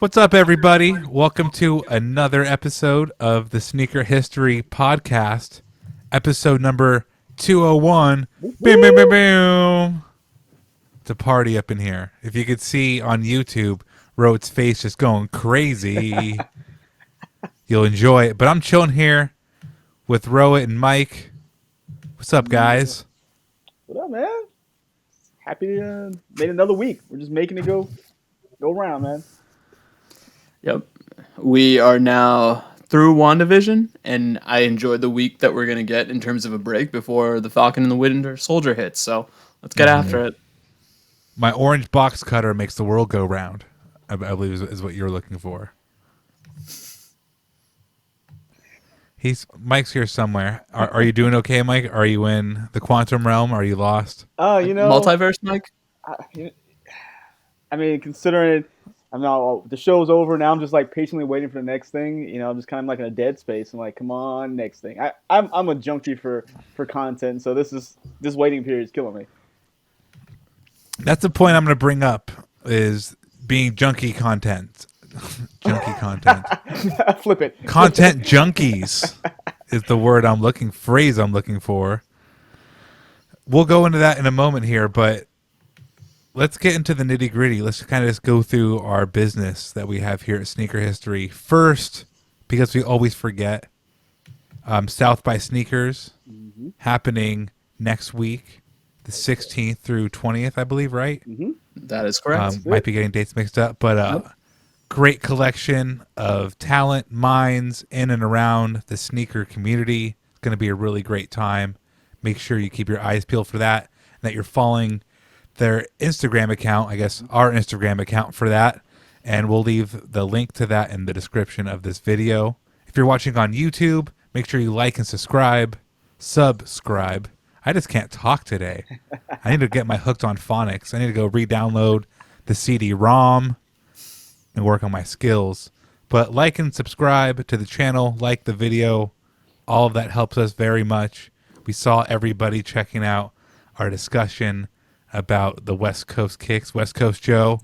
What's up, everybody? Welcome to another episode of the Sneaker History Podcast, episode number 201. Boom, boom, boom, boom. It's a party up in here. If you could see on YouTube, Rohit's face just going crazy. You'll enjoy it. But I'm chilling here with Rohit and Mike. What's up, guys? What up, man? Happy to made another week. We're just making it go around, man. Yep. We are now through WandaVision, and I enjoyed the week that we're going to get in terms of a break before the Falcon and the Winter Soldier hits. So let's get after it. My orange box cutter makes the world go round, I believe is what you're looking for. Mike's here somewhere. Are you doing okay, Mike? Are you in the quantum realm? Are you lost? Multiverse, Mike? I mean, considering I'm now the show's over now, I'm just like patiently waiting for the next thing. I'm just kind of like in a dead space. I'm like, come on, next thing. I'm a junkie for content, so this waiting period is killing me. That's the point I'm going to bring up is being junkie content. Junkie content. Flip it. Content junkies is the phrase I'm looking for. We'll go into that in a moment here, but let's get into the nitty gritty. Let's kind of just go through our business that we have here at Sneaker History. First, because we always forget, South by Sneakers happening next week, the 16th through 20th, I believe, right? Mm-hmm. That is correct. Might be getting dates mixed up, but great collection of talent, minds in and around the sneaker community. It's going to be a really great time. Make sure you keep your eyes peeled for that, and that you're following their Instagram account, I guess our Instagram account for that, and we'll leave the link to that in the description of this video. If you're watching on YouTube, make sure you like and subscribe. I just can't talk today. I need to get my hooked on phonics. I need to go re-download the CD-ROM and work on my skills. But like and subscribe to the channel, like the video. All of that helps us very much. We saw everybody checking out our discussion about the West Coast kicks, West Coast Joe.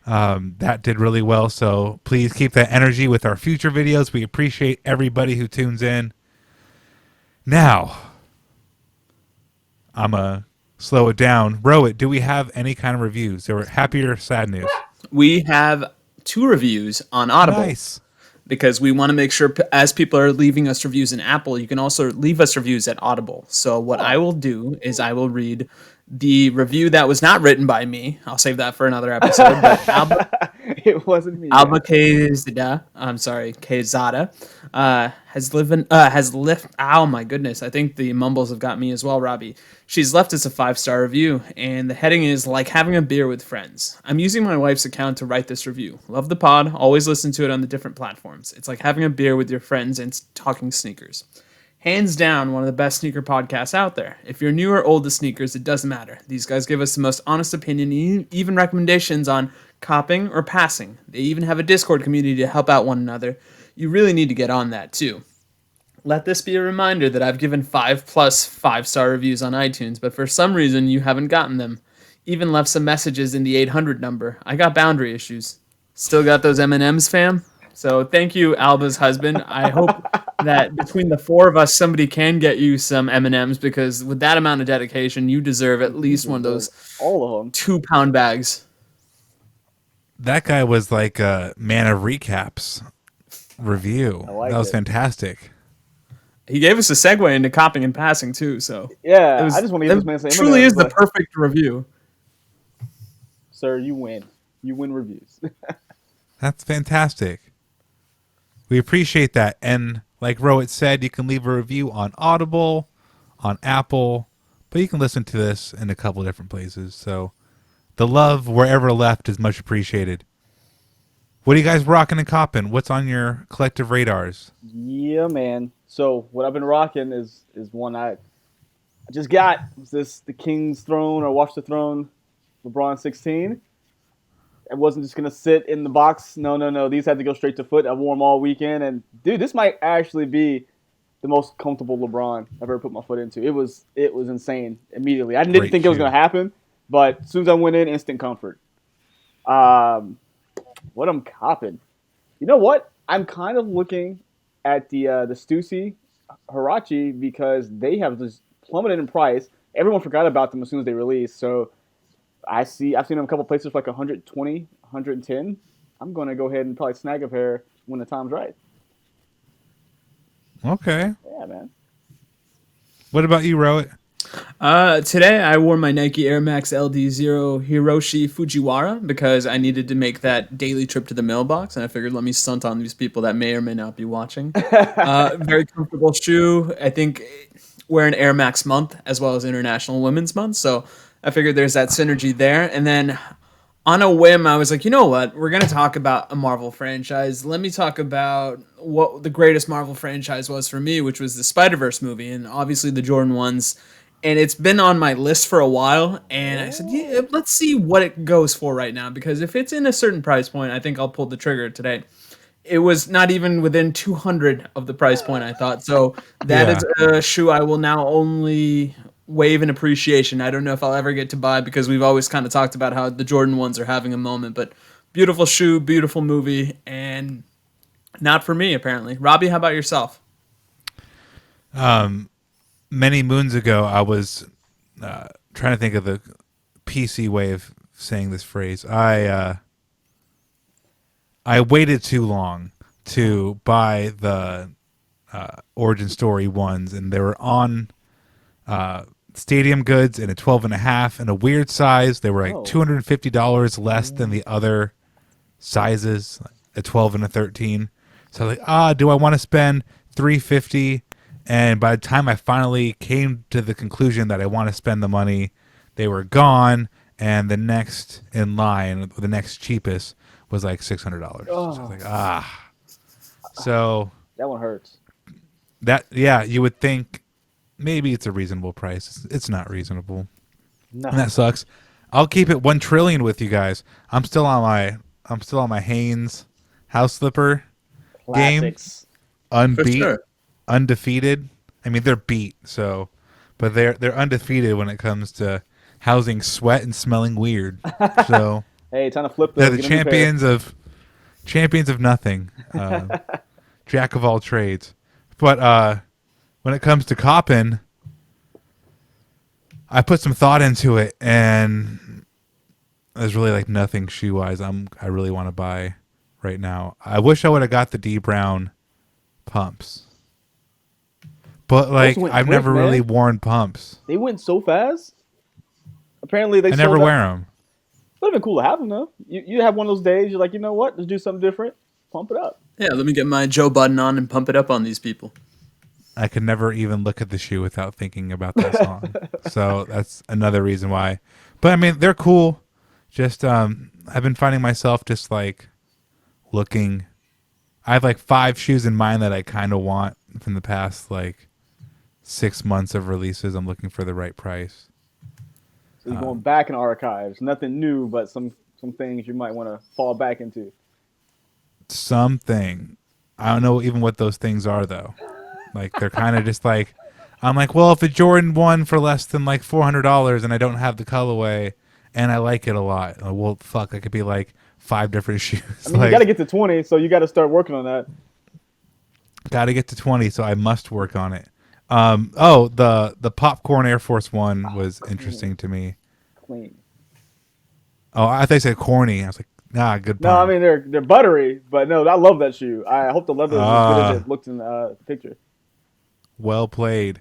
That did really well. So please keep that energy with our future videos. We appreciate everybody who tunes in. Now, I'm going to slow it down. Rohit, do we have any kind of reviews? There were happy or sad news? We have 2 reviews on Audible. Nice. Because we want to make sure, as people are leaving us reviews in Apple, you can also leave us reviews at Audible. So what I will do is I will read the review that was not written by me. I'll save that for another episode. But It wasn't me. Alba Quezada, has left. Oh my goodness! I think the mumbles have got me as well, Robbie. She's left us a 5-star review, and the heading is like having a beer with friends. I'm using my wife's account to write this review. Love the pod. Always listen to it on the different platforms. It's like having a beer with your friends and talking sneakers. Hands down, one of the best sneaker podcasts out there. If you're new or old to sneakers, it doesn't matter. These guys give us the most honest opinion, even recommendations on copping or passing. They even have a Discord community to help out one another. You really need to get on that too. Let this be a reminder that I've given 5+ 5-star reviews on iTunes, but for some reason you haven't gotten them. Even left some messages in the 800 number. I got boundary issues. Still got those M&Ms, fam? So thank you, Alba's husband. I hope that between the 4 of us, somebody can get you some M&Ms, because with that amount of dedication, you deserve at least one of those all of them 2-pound bags. That guy was like a man of recaps review. like that was it. Fantastic. He gave us a segue into copping and passing too. So Yeah, I just want to give this man some truly M&Ms, is the but- perfect review. Sir, you win. You win reviews. That's fantastic. We appreciate that. And like Rohit said, you can leave a review on Audible, on Apple, but you can listen to this in a couple different places. So the love, wherever left, is much appreciated. What are you guys rocking and copping? What's on your collective radars? Yeah, man. So what I've been rocking is one I just got. Is this the King's Throne or Watch the Throne LeBron 16? It wasn't just gonna sit in the box. No. These had to go straight to foot. I wore them all weekend, and dude, this might actually be the most comfortable LeBron I've ever put my foot into. It was insane immediately. I didn't think it was gonna happen, but as soon as I went in, instant comfort. What what I'm copping. You know what? I'm kind of looking at the Stussy Hirachi because they have just plummeted in price. Everyone forgot about them as soon as they released. So I've seen them a couple places for like 120, 110. I'm going to go ahead and probably snag a pair when the time's right. Okay. Yeah, man. What about you, Rohit? Today I wore my Nike Air Max LD0 Hiroshi Fujiwara because I needed to make that daily trip to the mailbox, and I figured let me stunt on these people that may or may not be watching. Very comfortable shoe. I think we're in Air Max month as well as International Women's Month, so I figured there's that synergy there. And then on a whim, I was like, you know what? We're going to talk about a Marvel franchise. Let me talk about what the greatest Marvel franchise was for me, which was the Spider-Verse movie, and obviously the Jordan ones. And it's been on my list for a while, and I said, yeah, let's see what it goes for right now, because if it's in a certain price point, I think I'll pull the trigger today. It was not even within 200 of the price point, I thought. So that is a shoe I will now only wave in appreciation. I don't know if I'll ever get to buy because we've always kind of talked about how the Jordan ones are having a moment, but beautiful shoe, beautiful movie, and not for me, apparently. Robbie, how about yourself? Many moons ago, I was trying to think of the PC way of saying this phrase. I waited too long to buy the Origin Story ones, and they were on Stadium Goods in a 12.5 and a weird size. They were like $250 less than the other sizes, a 12 and a 13. So I was like, do I want to spend $350? And by the time I finally came to the conclusion that I want to spend the money, they were gone. And the next in line, the next cheapest, was like $600. So I was like, So that one hurts. You would think maybe it's a reasonable price. It's not reasonable. No. And that sucks. I'll keep it 1 trillion with you guys. I'm still on my Hanes house slipper Classics. game. Unbeat. Sure. Undefeated. I mean, they're beat, but they're undefeated when it comes to housing sweat and smelling weird. So hey, time to flip they're those. the champions of nothing, jack of all trades. But when it comes to COPPIN, I put some thought into it, and there's really like nothing shoe wise I really want to buy right now. I wish I would have got the D Brown pumps. But like I've never really worn pumps. They went so fast. Apparently they. I never wear them. Would have been cool to have them though. You have one of those days. You're like, you know what? Let's do something different. Pump it up. Yeah, let me get my Joe Budden on and pump it up on these people. I could never even look at the shoe without thinking about that song. So that's another reason why. But I mean, they're cool. Just I've been finding myself just like looking. I have like 5 shoes in mind that I kind of want from the past like 6 months of releases. I'm looking for the right price. So you're going back in archives. Nothing new, but some things you might want to fall back into. Something. I don't know even what those things are though. Like they're kind of just like, I'm like, well, if a Jordan 1 for less than like $400 and I don't have the colorway and I like it a lot, well, fuck, I could be like 5 different shoes. I mean, like, you got to get to 20, so you got to start working on that. Got to get to 20, so I must work on it. The popcorn Air Force One was interesting to me. Clean. Oh, I thought you said corny. I was like, good pun. No, I mean they're buttery, but no, I love that shoe. I hope the leather is as good as it looked in the picture. Well played.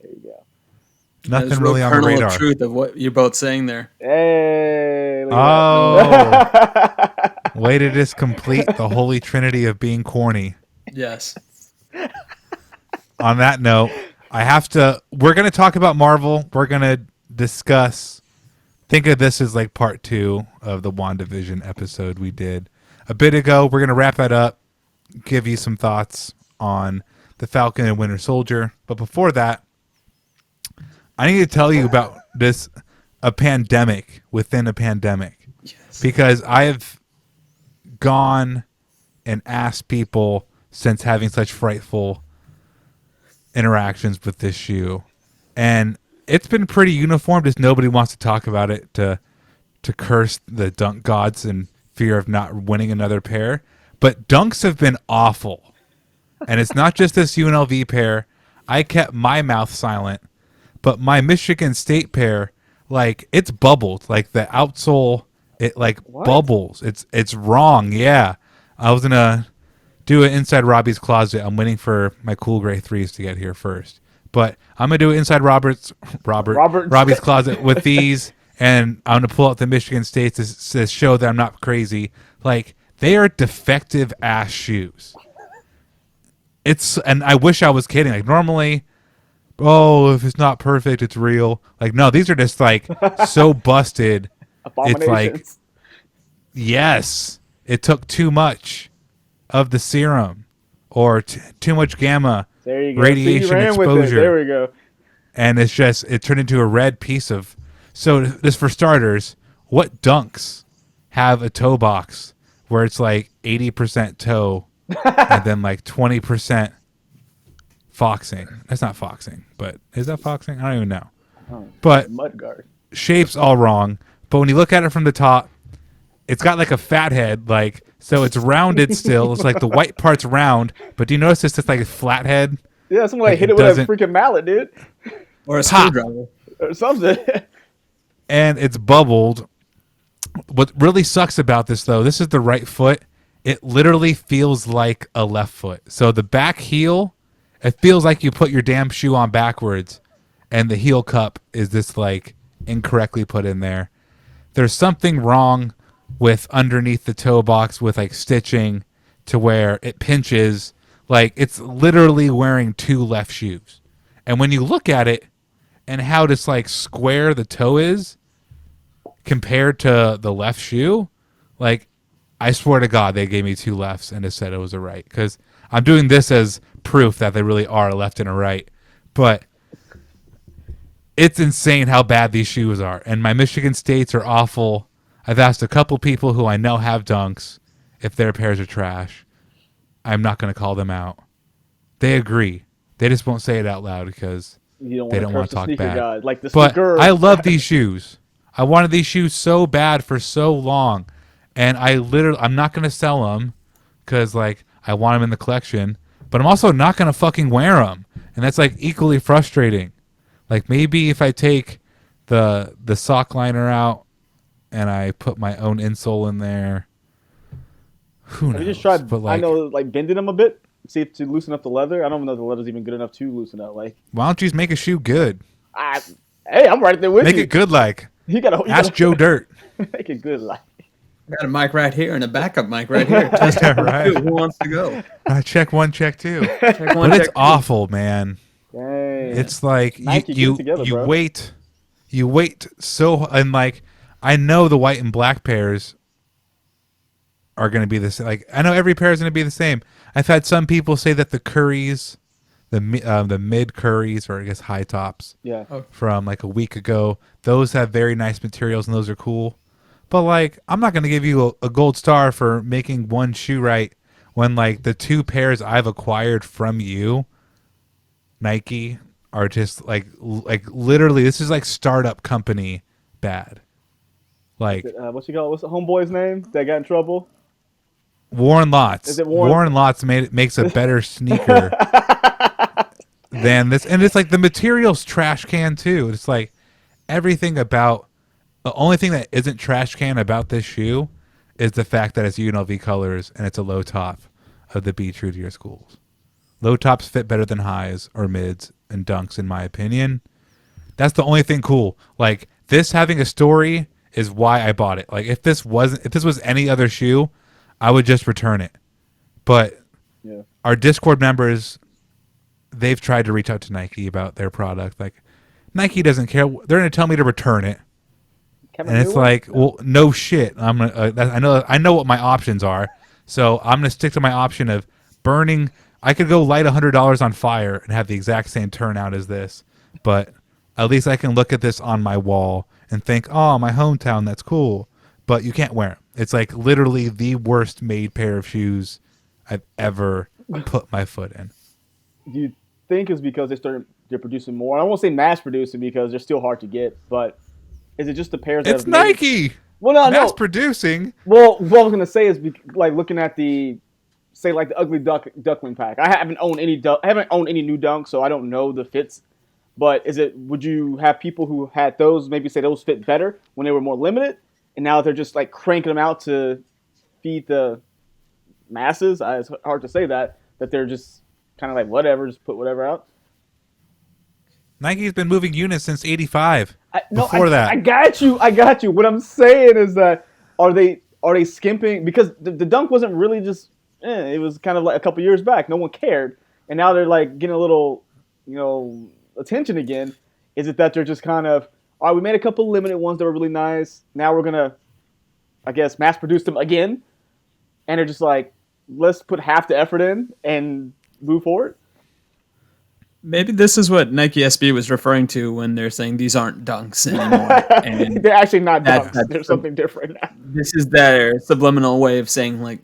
There you go. Nothing really on the radar. Of truth of what you're both saying there. Hey. Way to just complete the holy trinity of being corny. Yes. On that note, we're going to talk about Marvel. We're going to discuss, think of this as like part 2 of the WandaVision episode we did a bit ago. We're going to wrap that up, give you some thoughts on the Falcon and Winter Soldier. But before that, I need to tell you about a pandemic within a pandemic. Yes. Because I have gone and asked people since having such frightful interactions with this shoe, and it's been pretty uniform. Just nobody wants to talk about it to curse the dunk gods and fear of not winning another pair. But Dunks have been awful. And it's not just this UNLV pair. I kept my mouth silent. But my Michigan State pair, like, it's bubbled. Like, the outsole, it, like, What? bubbles. It's wrong, yeah. I was going to do it inside Robbie's closet. I'm waiting for my cool gray 3s to get here first. But I'm going to do it inside Robbie's closet with these. And I'm going to pull out the Michigan State to show that I'm not crazy. Like, they are defective ass shoes. And I wish I was kidding. Like, normally, oh, if it's not perfect, it's real. Like, no, these are just like so busted. It's like, yes, it took too much of the serum or too much gamma radiation exposure. There we go. And it turned into a red piece of. So this, for starters, what Dunks have a toe box where it's like 80% toe and then like 20% foxing? That's not foxing, but is that foxing? I don't even know. But Mudguard. Shape's all wrong. But when you look at it from the top, it's got like a fat head, like, so it's rounded still. It's like the white part's round, but do you notice it's like a flat head? Yeah, someone hit it with a freaking mallet, dude. Or a screwdriver. Or something. And it's bubbled. What really sucks about this, though, this is the right foot. It literally feels like a left foot. So the back heel, it feels like you put your damn shoe on backwards, and the heel cup is this like incorrectly put in there. There's something wrong with underneath the toe box with like stitching to where it pinches. Like, it's literally wearing two left shoes. And when you look at it and how this like square the toe is compared to the left shoe, like, I swear to God, they gave me two lefts and it said it was a right. Because I'm doing this as proof that they really are a left and a right. But it's insane how bad these shoes are. And my Michigan States are awful. I've asked a couple people who I know have Dunks if their pairs are trash. I'm not going to call them out. They agree. They just won't say it out loud because they don't want to talk bad. God. Like the but sneaker. I love these shoes. I wanted these shoes so bad for so long. And I'm not going to sell them because, like, I want them in the collection. But I'm also not going to fucking wear them. And that's, like, equally frustrating. Like, maybe if I take the sock liner out and I put my own insole in there, who knows? Have you just tried, but, like, I know, like, bending them a bit? See if to loosen up the leather? I don't know if the leather's even good enough to loosen up. Like, why don't you just make a shoe good? Hey, I'm right there with you. Make it good like. Ask Joe Dirt. Make it good like. I got a mic right here and a backup mic right here. Test right. Who wants to go? Check one, check two. Check one, But it's check two. awful, man. Dang. It's like Nike, get it together, you bro. wait so, and like, I know the white and black pairs are going to be the same. Like, I know every pair is going to be the same. I've had some people say that the Currys, the mid Currys, or I guess high tops, Yeah. from like a week ago, those have very nice materials and those are cool. But like, I'm not going to give you a gold star for making one shoe right when like the two pairs I've acquired from you, Nike, are just like literally, this is like startup company bad. Like, What's the homeboy's name that got in trouble? Warren Lots. Is it Warren? Warren Lots makes a better sneaker than this, and it's like the material's trash can too. It's like everything about the only thing that isn't trash can about this shoe is the fact that it's UNLV colors and it's a low top of the Be True to Your Schools. Low tops fit better than highs or mids and dunks, in my opinion. That's the only thing cool. Like, this having a story is why I bought it. Like, if this was any other shoe, I would just return it. But Yeah. our Discord members, they've tried to reach out to Nike about their product. Like, Nike doesn't care. They're going to tell me to return it. And it's like, well, no shit. I'm gonna. I know what my options are, so I'm gonna stick to my option of burning. I could go light $100 on fire and have the exact same turnout as this, but at least I can look at this on my wall and think, oh, my hometown, that's cool. But you can't wear them. It's like literally the worst made pair of shoes I've ever put my foot in. Do you think it's because they're producing more? I won't say mass producing because they're still hard to get, but is it just the pairs that It's have made- Nike. Well, no, mass no. producing. Well, what I was gonna say is like looking at the ugly duckling pack. I haven't owned any new dunks, so I don't know the fits. But would you have people who had those maybe say those fit better when they were more limited, and now they're just like cranking them out to feed the masses? It's hard to say that they're just kind of like whatever, just put whatever out. Nike's been moving units since '85. I that, I got you. What I'm saying is that are they skimping because the dunk wasn't really just it was kind of like a couple years back. No one cared, and now they're like getting a little attention again. Is it that they're just kind of all right? We made a couple limited ones that were really nice. Now we're gonna, I guess, mass produce them again, and they're just like, let's put half the effort in and move forward. Maybe this is what Nike SB was referring to when they're saying these aren't dunks anymore. And they're actually not dunks. There's something different now. This is their subliminal way of saying like.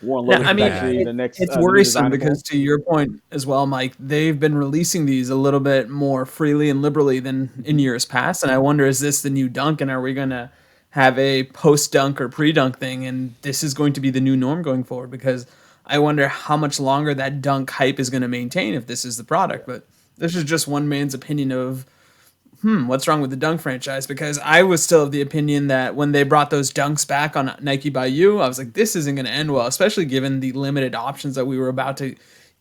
It's worrisome because to your point as well, Mike, they've been releasing these a little bit more freely and liberally than in years past. And I wonder, is this the new dunk? And are we going to have a post-dunk or pre-dunk thing? And this is going to be the new norm going forward because I wonder how much longer that dunk hype is going to maintain if this is the product. But this is just one man's opinion of, what's wrong with the dunk franchise? Because I was still of the opinion that when they brought those dunks back on Nike by You, I was like, this isn't going to end well, especially given the limited options that we were about to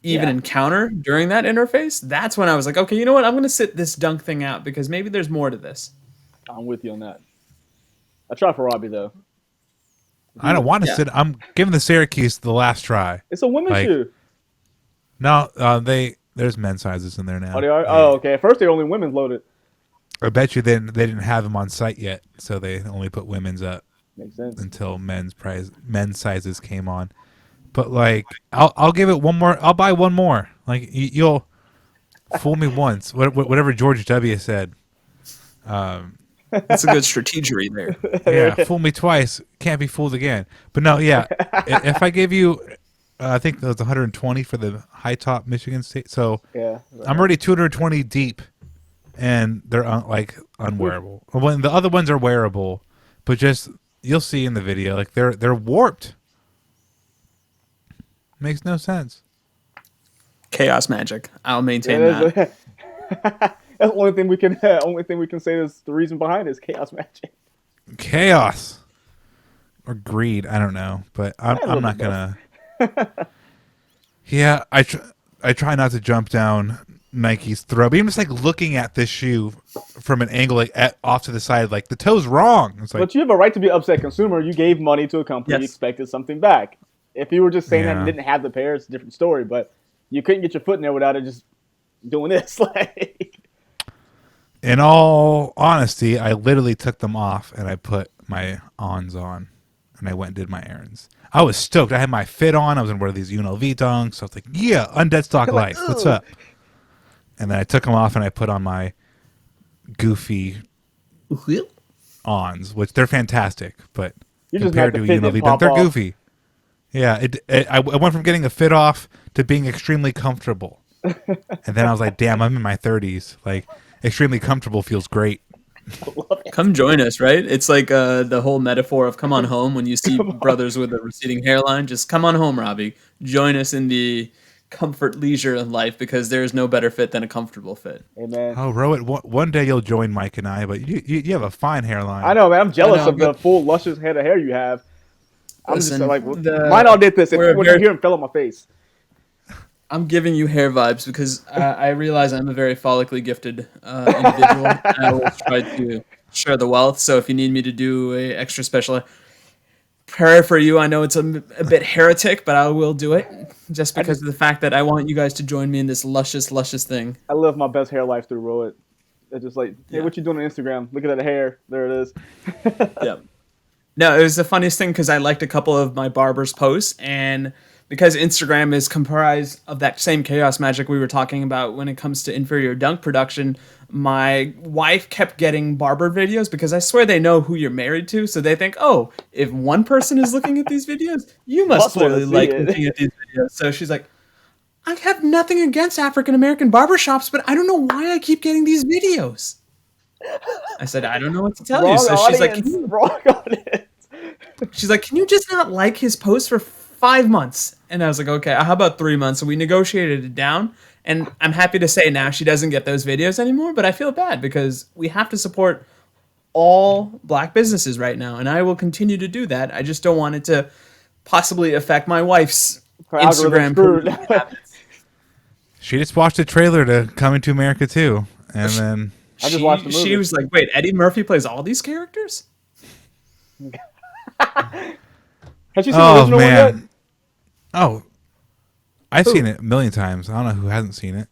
even encounter during that interface. That's when I was like, okay, you know what? I'm going to sit this dunk thing out because maybe there's more to this. I'm with you on that. I try for Robbie, though. I don't want to sit. I'm giving the Syracuse the last try. It's a women's shoe. No, there's men's sizes in there now. Oh, they are? Yeah. Oh, okay. At first, they were only women's loaded. I bet you they didn't have them on site yet, so they only put women's up. Makes sense. Until men's sizes came on. But like, I'll give it one more. I'll buy one more. Like you'll fool me once. Whatever George W. said. That's a good strategery there. Yeah, fool me twice, can't be fooled again. But no, yeah. If I give you, I think that was 120 for the high top Michigan State. So yeah, I'm already 220 deep. And they're unwearable. When the other ones are wearable, but just you'll see in the video, like they're warped. Makes no sense. Chaos magic. I'll maintain that. That's the only thing we can say is the reason behind it is chaos magic. Chaos or greed, I don't know, but I'm not gonna. Yeah, I try not to jump down Nike's throw, but even just like looking at this shoe from an angle like off to the side, like the toe's wrong. It's like, but you have a right to be an upset consumer. You gave money to a company, you expected something back. If you were just saying that and didn't have the pair, it's a different story. But you couldn't get your foot in there without it just doing this. In all honesty, I literally took them off and I put my ons on, and I went and did my errands. I was stoked. I had my fit on. I was in one of these UNLV dunks. So I was like, yeah, undead stock life. What's up? And then I took them off and I put on my goofy ons, which they're fantastic, but compared to a UNLV dunk, they're goofy. Yeah, I went from getting a fit off to being extremely comfortable. And then I was like, damn, I'm in my 30s. Like, extremely comfortable feels great. Come join us, right? It's like the whole metaphor of come on home when you see brothers with a receding hairline. Just come on home, Robbie. Join us in the comfort leisure life because there's no better fit than a comfortable fit. Amen. Oh, Rohit, one day you'll join Mike and I, but you have a fine hairline. I know, man. I'm jealous of the full luscious head of hair you have. I'm just like, mine all did this. When you hear him fell on my face. I'm giving you hair vibes because I realize I'm a very follically gifted individual. And I will try to share the wealth. So if you need me to do a extra special prayer for you, I know it's a bit heretic, but I will do it just because of the fact that I want you guys to join me in this luscious thing. I live my best hair life through Rohit. It's just like, hey, what you doing on Instagram? Look at that hair. There it is. Yeah. No, it was the funniest thing because I liked a couple of my barber's posts, and because Instagram is comprised of that same chaos magic we were talking about when it comes to inferior dunk production, my wife kept getting barber videos because I swear they know who you're married to, so they think, oh, if one person is looking at these videos, you must clearly like looking at these videos. So she's like, I have nothing against African-American barbershops, but I don't know why I keep getting these videos. I said, I don't know what to tell you. Wrong So she's like, audience, wrong audience. she's like, can you just not like his post for 5 months? And I was like, okay, how about 3 months? So we negotiated it down. And I'm happy to say now she doesn't get those videos anymore, but I feel bad because we have to support all black businesses right now. And I will continue to do that. I just don't want it to possibly affect my wife's Her algorithm Instagram screwed. habits. She just watched the trailer to Coming to America too, and then I just watched the movie. She was like, wait, Eddie Murphy plays all these characters? Has she seen the original one yet? Oh, I've Who? seen it a million times. I don't know who hasn't seen it.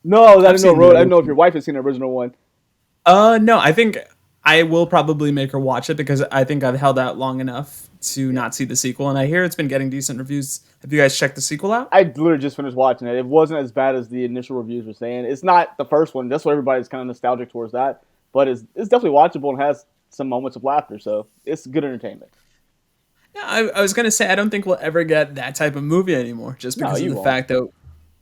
No, I didn't know. seen I the didn't know if your wife has seen the original one. No, I think I will probably make her watch it because I think I've held out long enough to not see the sequel, and I hear it's been getting decent reviews. Have you guys checked the sequel out? I literally just finished watching it. It wasn't as bad as the initial reviews were saying. It's not the first one. That's why everybody's kind of nostalgic towards that. But it's definitely watchable and has some moments of laughter. So it's good entertainment. Yeah, I was gonna say I don't think we'll ever get that type of movie anymore, just No, because you of the won't. fact that,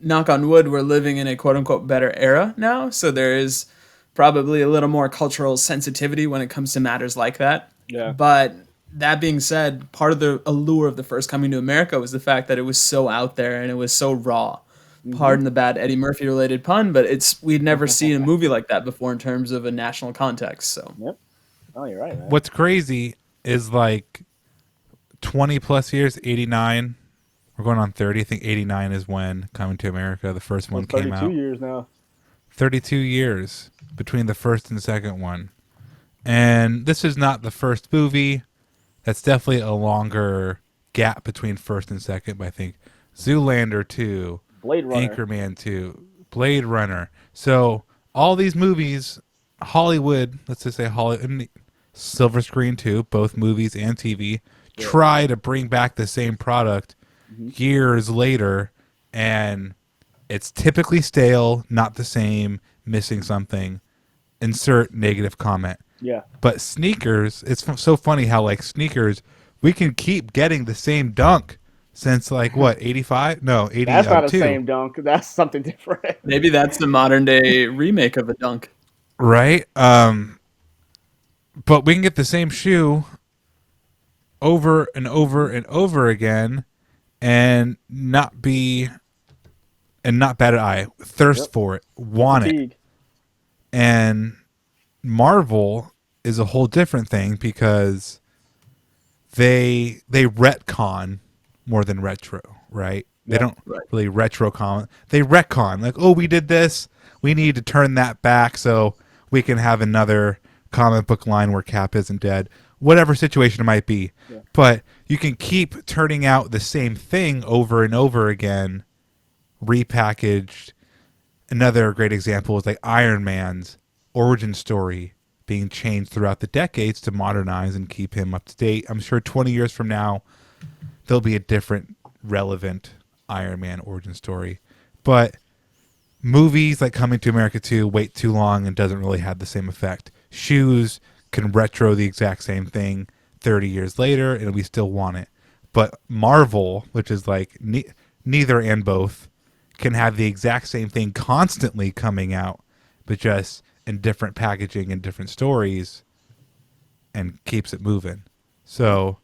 knock on wood, we're living in a quote unquote better era now. So there is probably a little more cultural sensitivity when it comes to matters like that. Yeah. But that being said, part of the allure of the first Coming to America was the fact that it was so out there and it was so raw. Pardon the bad Eddie Murphy related pun, but we'd never seen a movie like that before in terms of a national context. So Yep. Oh, you're right, man. What's crazy is like 20 plus years, 89. We're going on 30. I think 89 is when Coming to America, the first one, came 32 out. years now. 32 years between the first and second one. And this is not the first movie. That's definitely a longer gap between first and second, but I think Zoolander 2, Blade Runner. Anchorman 2, Blade Runner. So all these movies, Hollywood, let's just say Hollywood, Silver Screen 2, both movies and TV, try to bring back the same product years later, and it's typically stale, not the same, missing something. Insert negative comment. Yeah. But sneakers, it's so funny how like sneakers, we can keep getting the same dunk since like what, 85? No, 82. That's not the same dunk. That's something different. maybe that's the modern day remake of a dunk. Right? But we can get the same shoe over and over and over again and not bat an eye, thirst for it, want it. Fatigue. And Marvel is a whole different thing because they retcon more than retro, right? They don't really retrocon. They retcon. Like, oh, we did this. We need to turn that back so we can have another comic book line where Cap isn't dead. Whatever situation it might be. Yeah. But you can keep turning out the same thing over and over again, repackaged. Another great example is like Iron Man's origin story being changed throughout the decades to modernize and keep him up to date. I'm sure 20 years from now, there'll be a different relevant Iron Man origin story. But movies like Coming to America 2 wait too long and doesn't really have the same effect. Shoes can retro the exact same thing 30 years later and we still want it. But Marvel, which is like neither and both, can have the exact same thing constantly coming out, but just in different packaging and different stories, and keeps it moving. So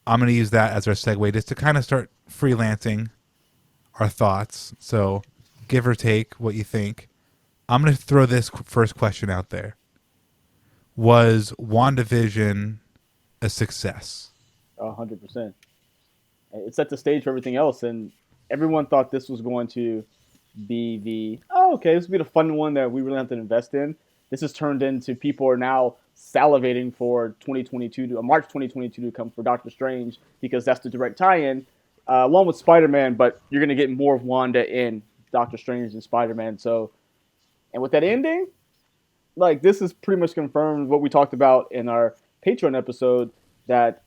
I'm going to use that as our segue just to kind of start freelancing our thoughts. So give or take what you think. I'm going to throw this first question out there. Was WandaVision a success? 100%. It set the stage for everything else, and everyone thought this was going to be this will be the fun one that we really have to invest in. This has turned into people are now salivating for March 2022 to come for Doctor Strange because that's the direct tie-in, along with Spider-Man. But you're going to get more of Wanda in Doctor Strange and Spider-Man. So, and with that ending, like this is pretty much confirmed what we talked about in our Patreon episode that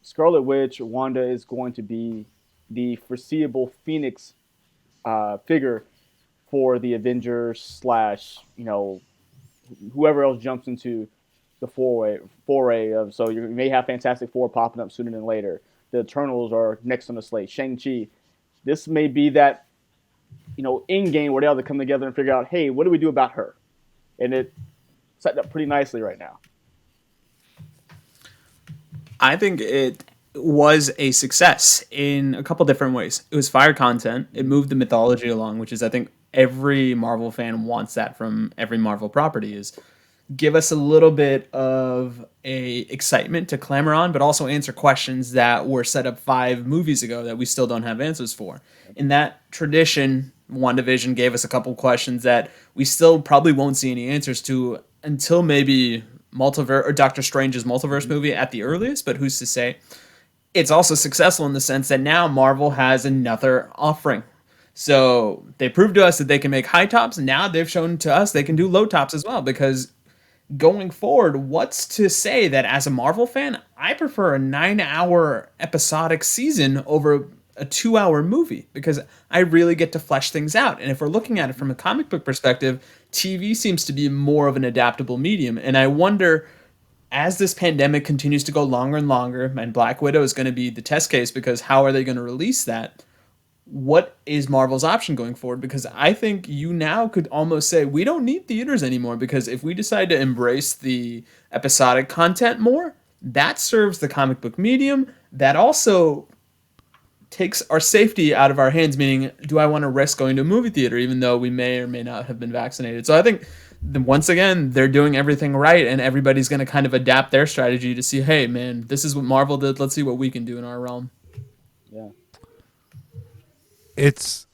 Scarlet Witch, Wanda is going to be the foreseeable Phoenix figure for the Avengers / whoever else jumps into the foray of. So you may have Fantastic Four popping up sooner than later. The Eternals are next on the slate. Shang-Chi. This may be that, end game where they have to come together and figure out, hey, what do we do about her? and it set up pretty nicely right now. I think it was a success in a couple different ways. It was fire content. It moved the mythology along, which is, I think, every Marvel fan wants that from every Marvel property, is give us a little bit of a excitement to clamor on, but also answer questions that were set up 5 movies ago that we still don't have answers for. In that tradition, WandaVision gave us a couple questions that we still probably won't see any answers to until maybe multiverse or Doctor Strange's multiverse movie at the earliest, but who's to say? It's also successful in the sense that now Marvel has another offering. So they proved to us that they can make high tops, and now they've shown to us they can do low tops as well, because going forward, what's to say that as a Marvel fan, I prefer a 9-hour episodic season over a 2-hour movie, because I really get to flesh things out. And if we're looking at it from a comic book perspective, TV seems to be more of an adaptable medium. And I wonder, as this pandemic continues to go longer and longer, and Black Widow is going to be the test case, because how are they going to release that? What is Marvel's option going forward? Because I think you now could almost say we don't need theaters anymore, because if we decide to embrace the episodic content more, that serves the comic book medium. That also takes our safety out of our hands, meaning, do I want to risk going to a movie theater even though we may or may not have been vaccinated? So I think, once again, they're doing everything right, and everybody's going to kind of adapt their strategy to see, hey, man, this is what Marvel did. Let's see what we can do in our realm. Yeah. It's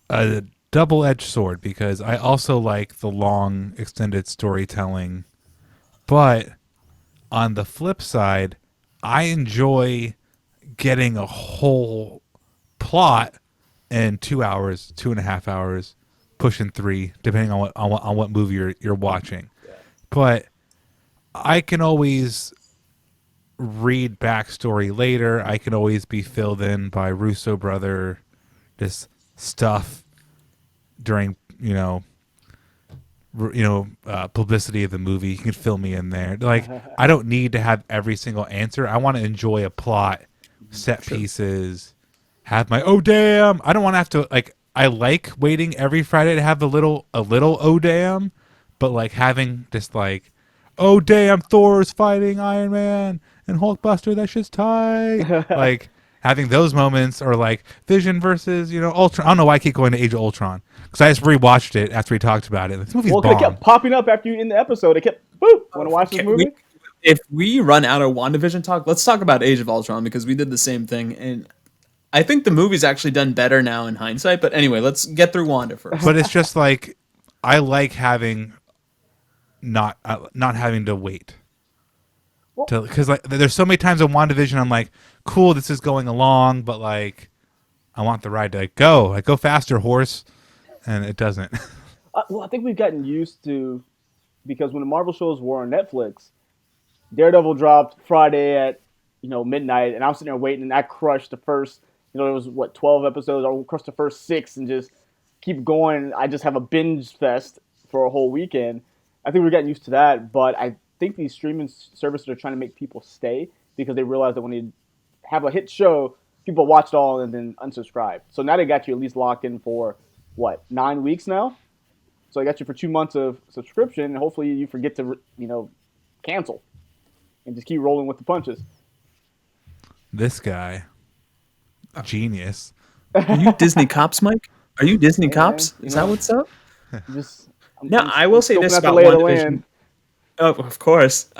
a double-edged sword, because I also like the long extended storytelling, but on the flip side, I enjoy getting a whole plot in 2 hours, 2.5 hours, pushing 3, depending on what movie you're watching. Yeah. But I can always read backstory later. I can always be filled in by Russo brother, just stuff during publicity of the movie. You can fill me in there. Like, I don't need to have every single answer. I want to enjoy a plot, set pieces, have my oh damn. I don't want to have to, like, I like waiting every Friday to have a little oh damn, but like having just like, oh damn, Thor's fighting Iron Man and Hulkbuster, that shit's tight. Like having those moments, or like Vision versus Ultron. I don't know why I keep going to Age of Ultron, because I just rewatched it after we talked about it. This movie's bomb. It kept popping up after you in the episode. It kept boop. Want to watch this movie? If we run out of WandaVision talk, let's talk about Age of Ultron, because we did the same thing, and I think the movie's actually done better now in hindsight. But anyway, let's get through Wanda first. But it's just like, I like having not having to wait. Because like there's so many times on WandaVision I'm like, cool, this is going along, but like I want the ride to like go faster, horse, and it doesn't. Well, I think we've gotten used to, because when the Marvel shows were on Netflix, Daredevil dropped Friday at midnight, and I'm sitting there waiting, and I crushed the first, it was 12 episodes. I crushed the first 6 and just keep going. I just have a binge fest for a whole weekend. I think we're getting used to that, but I think these streaming services are trying to make people stay, because they realize that when you have a hit show, people watch it all and then unsubscribe. So now they got you at least locked in for 9 weeks now. So I got you for 2 months of subscription, and hopefully you forget to cancel and just keep rolling with the punches. This guy, genius. Are you Disney Cops, Mike? Are you Disney Cops? Is that what's up? I will say this about WandaVision. Oh, of course.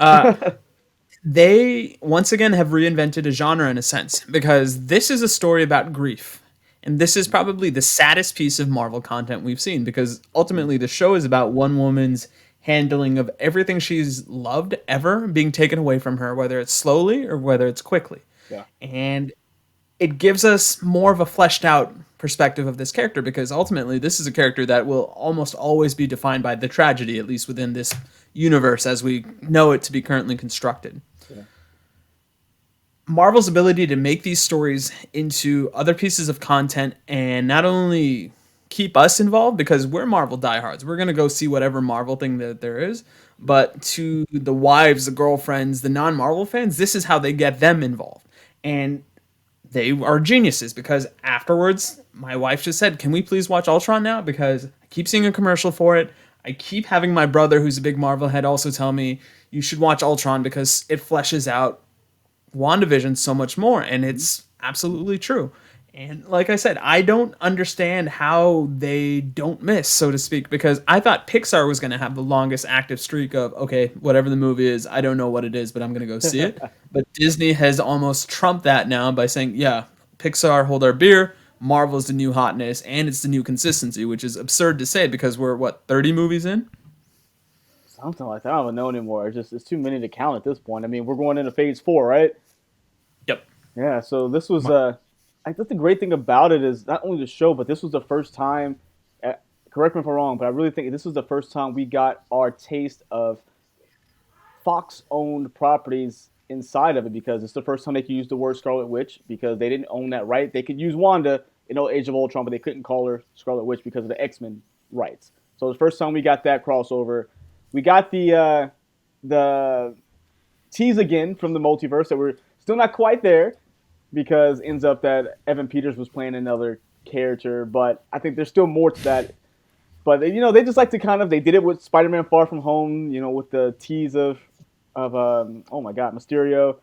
They, once again, have reinvented a genre in a sense, because this is a story about grief. And this is probably the saddest piece of Marvel content we've seen, because ultimately the show is about one woman's handling of everything she's loved ever being taken away from her, whether it's slowly or whether it's quickly. Yeah. And it gives us more of a fleshed out perspective of this character, because ultimately this is a character that will almost always be defined by the tragedy, at least within this universe as we know it to be currently constructed. Yeah. Marvel's ability to make these stories into other pieces of content, and not only keep us involved, because we're Marvel diehards, we're going to go see whatever Marvel thing that there is, but to the wives, the girlfriends, the non-Marvel fans, this is how they get them involved. And they are geniuses, because afterwards, my wife just said, can we please watch Ultron now? Because I keep seeing a commercial for it. I keep having my brother, who's a big Marvel head, also tell me you should watch Ultron because it fleshes out WandaVision so much more, and it's absolutely true. And like I said, I don't understand how they don't miss, so to speak, because I thought Pixar was going to have the longest active streak of, okay, whatever the movie is, I don't know what it is, but I'm going to go see it. But Disney has almost trumped that now by saying, yeah, Pixar, hold our beer. Marvel's the new hotness, and it's the new consistency, which is absurd to say because we're, 30 movies in? Something like that. I don't even know anymore. It's too many to count at this point. I mean, we're going into phase 4, right? Yep. Yeah, so this was I think the great thing about it is not only the show, but this was the first time. Correct me if I'm wrong, but I really think this was the first time we got our taste of Fox-owned properties inside of it, because it's the first time they could use the word Scarlet Witch, because they didn't own that right. They could use Wanda in Age of Ultron, but they couldn't call her Scarlet Witch because of the X-Men rights. So the first time we got that crossover, we got the tease again from the multiverse that we're still not quite there, because it ends up that Evan Peters was playing another character, but I think there's still more to that. But they just like to they did it with Spider-Man Far From Home, with the tease of oh my God, Mysterio,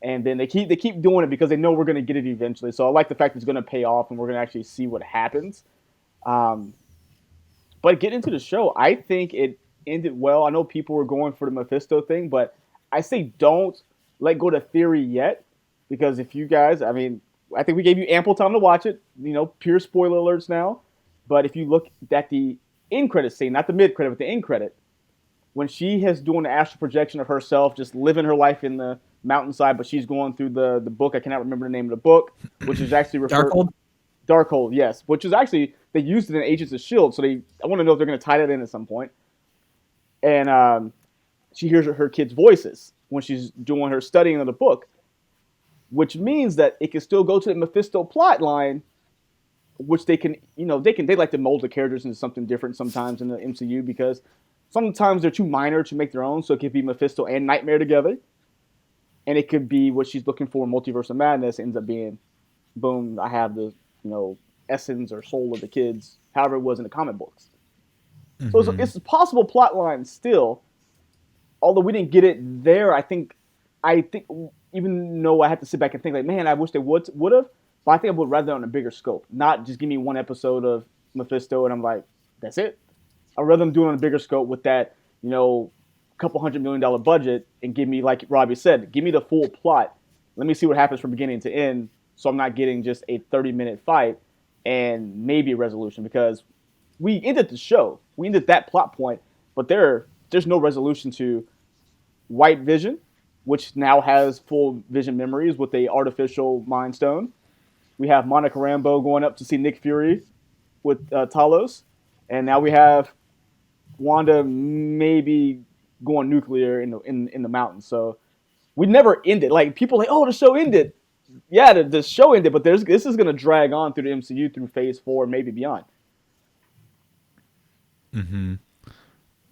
and then they keep doing it because they know we're going to get it eventually. So I like the fact that it's going to pay off and we're going to actually see what happens. But getting into the show, I think it ended well. I know people were going for the Mephisto thing, but I say don't let go to theory yet. Because if you guys, I think we gave you ample time to watch it. Pure spoiler alerts now. But if you look at the end credit scene, not the mid credit, but the end credit, when she has doing the astral projection of herself, just living her life in the mountainside, but she's going through the book. I cannot remember the name of the book, which is actually Darkhold, yes. Which is actually, they used it in Agents of S.H.I.E.L.D., so I want to know if they're going to tie that in at some point. And she hears her kids' voices when she's doing her studying of the book, which means that it can still go to the Mephisto plot line, which they like to mold the characters into something different sometimes in the MCU, because sometimes they're too minor to make their own. So it could be Mephisto and Nightmare together, and it could be what she's looking for in Multiverse of Madness ends up being, boom, I have the essence or soul of the kids, however it was in the comic books. Mm-hmm. So it's a possible plot line still, although we didn't get it there. I think. Even though I have to sit back and think, like, man, I wish they would have, but I think I would rather on a bigger scope, not just give me one episode of Mephisto and I'm like, that's it. I'd rather them do it on a bigger scope with that, couple $100 million budget, and give me, like Robbie said, give me the full plot. Let me see what happens from beginning to end, so I'm not getting just a 30-minute fight and maybe a resolution, because we ended the show. We ended that plot point, but there's no resolution to White Vision, which now has full Vision memories with a artificial Mind Stone. We have Monica Rambeau going up to see Nick Fury with Talos. And now we have Wanda maybe going nuclear in the mountains. So we never ended. Like, people are like, oh, the show ended. Yeah, the show ended, but this is going to drag on through the MCU through Phase 4, maybe beyond. Mm-hmm.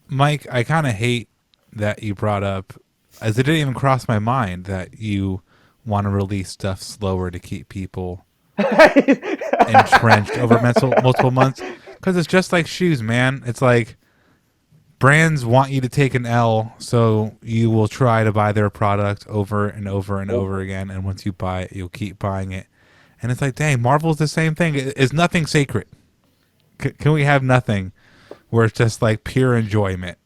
Mike, I kind of hate that you brought up, as it didn't even cross my mind, that you want to release stuff slower to keep people entrenched over multiple months. Because it's just like shoes, man. It's like brands want you to take an L, so you will try to buy their product over and over and over again. And once you buy it, you'll keep buying it. And it's like, dang, Marvel's the same thing. Is nothing sacred? Can we have nothing where it's just like pure enjoyment?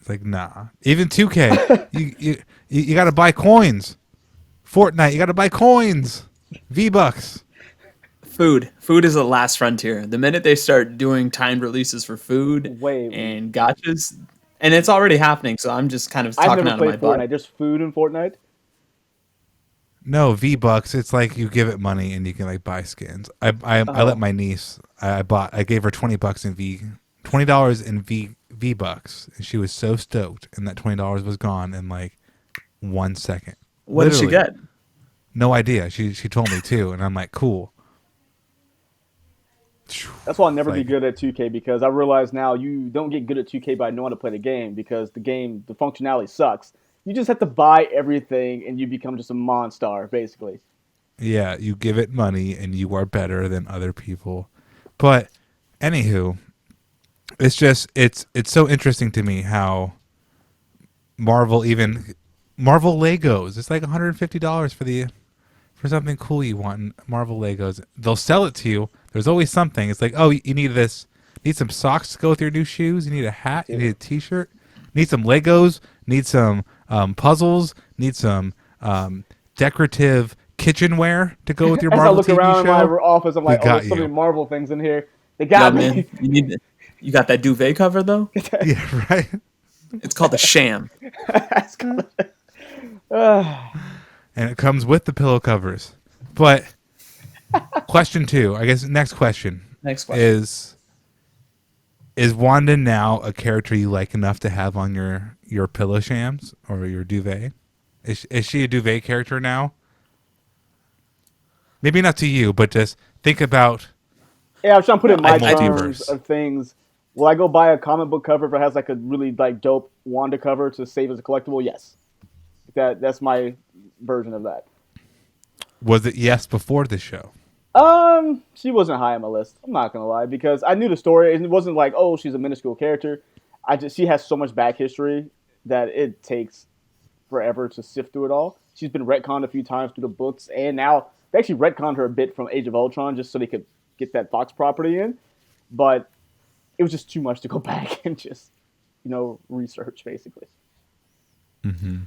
Like, nah. Even 2K, you got to buy coins. Fortnite, you got to buy coins. V-Bucks. Food is the last frontier. The minute they start doing timed releases for food and gotchas, and it's already happening, so I'm just kind of talking out of my butt. There's food in Fortnite? No, V-Bucks. It's like you give it money and you can like buy skins. I let my niece. I gave her $20 in V-Bucks, and she was so stoked, and that $20 was gone in like 1 second. What did she get? No idea. She told me too, and I'm like, cool. That's why I'll never be good at 2K, because I realize now you don't get good at 2K by knowing how to play the game, because the functionality sucks. You just have to buy everything and you become just a monster, basically. Yeah, you give it money and you are better than other people. But anywho, It's just it's so interesting to me how Marvel Legos. It's like $150 for something cool you want in Marvel Legos. They'll sell it to you. There's always something. It's like, oh, you need this. Need some socks to go with your new shoes. You need a hat. You need a T-shirt. Need some Legos. Need some puzzles. Need some decorative kitchenware to go with your As I Marvel look TV around show. in my office, I'm like, oh, there's so you. many Marvel things in here. They got Yeah, me. man. You got that duvet cover though? Yeah, right. It's called a sham. And it comes with the pillow covers. But question 2, I guess next question. Next question. Is Wanda now a character you like enough to have on your pillow shams or your duvet? Is she a duvet character now? Maybe not to you, but just think about. Yeah, I'm trying to put it in my Multiverse. terms of things. Will I go buy a comic book cover if it has like a really like dope Wanda cover to save as a collectible? Yes. That's my version of that. Was it yes before the show? She wasn't high on my list. I'm not gonna lie because I knew the story and it wasn't like, oh, she's a minuscule character. She has so much back history that it takes forever to sift through it all. She's been retconned a few times through the books, and now they actually retconned her a bit from Age of Ultron just so they could get that Fox property in. But it was just too much to go back and just, research basically. Mm-hmm.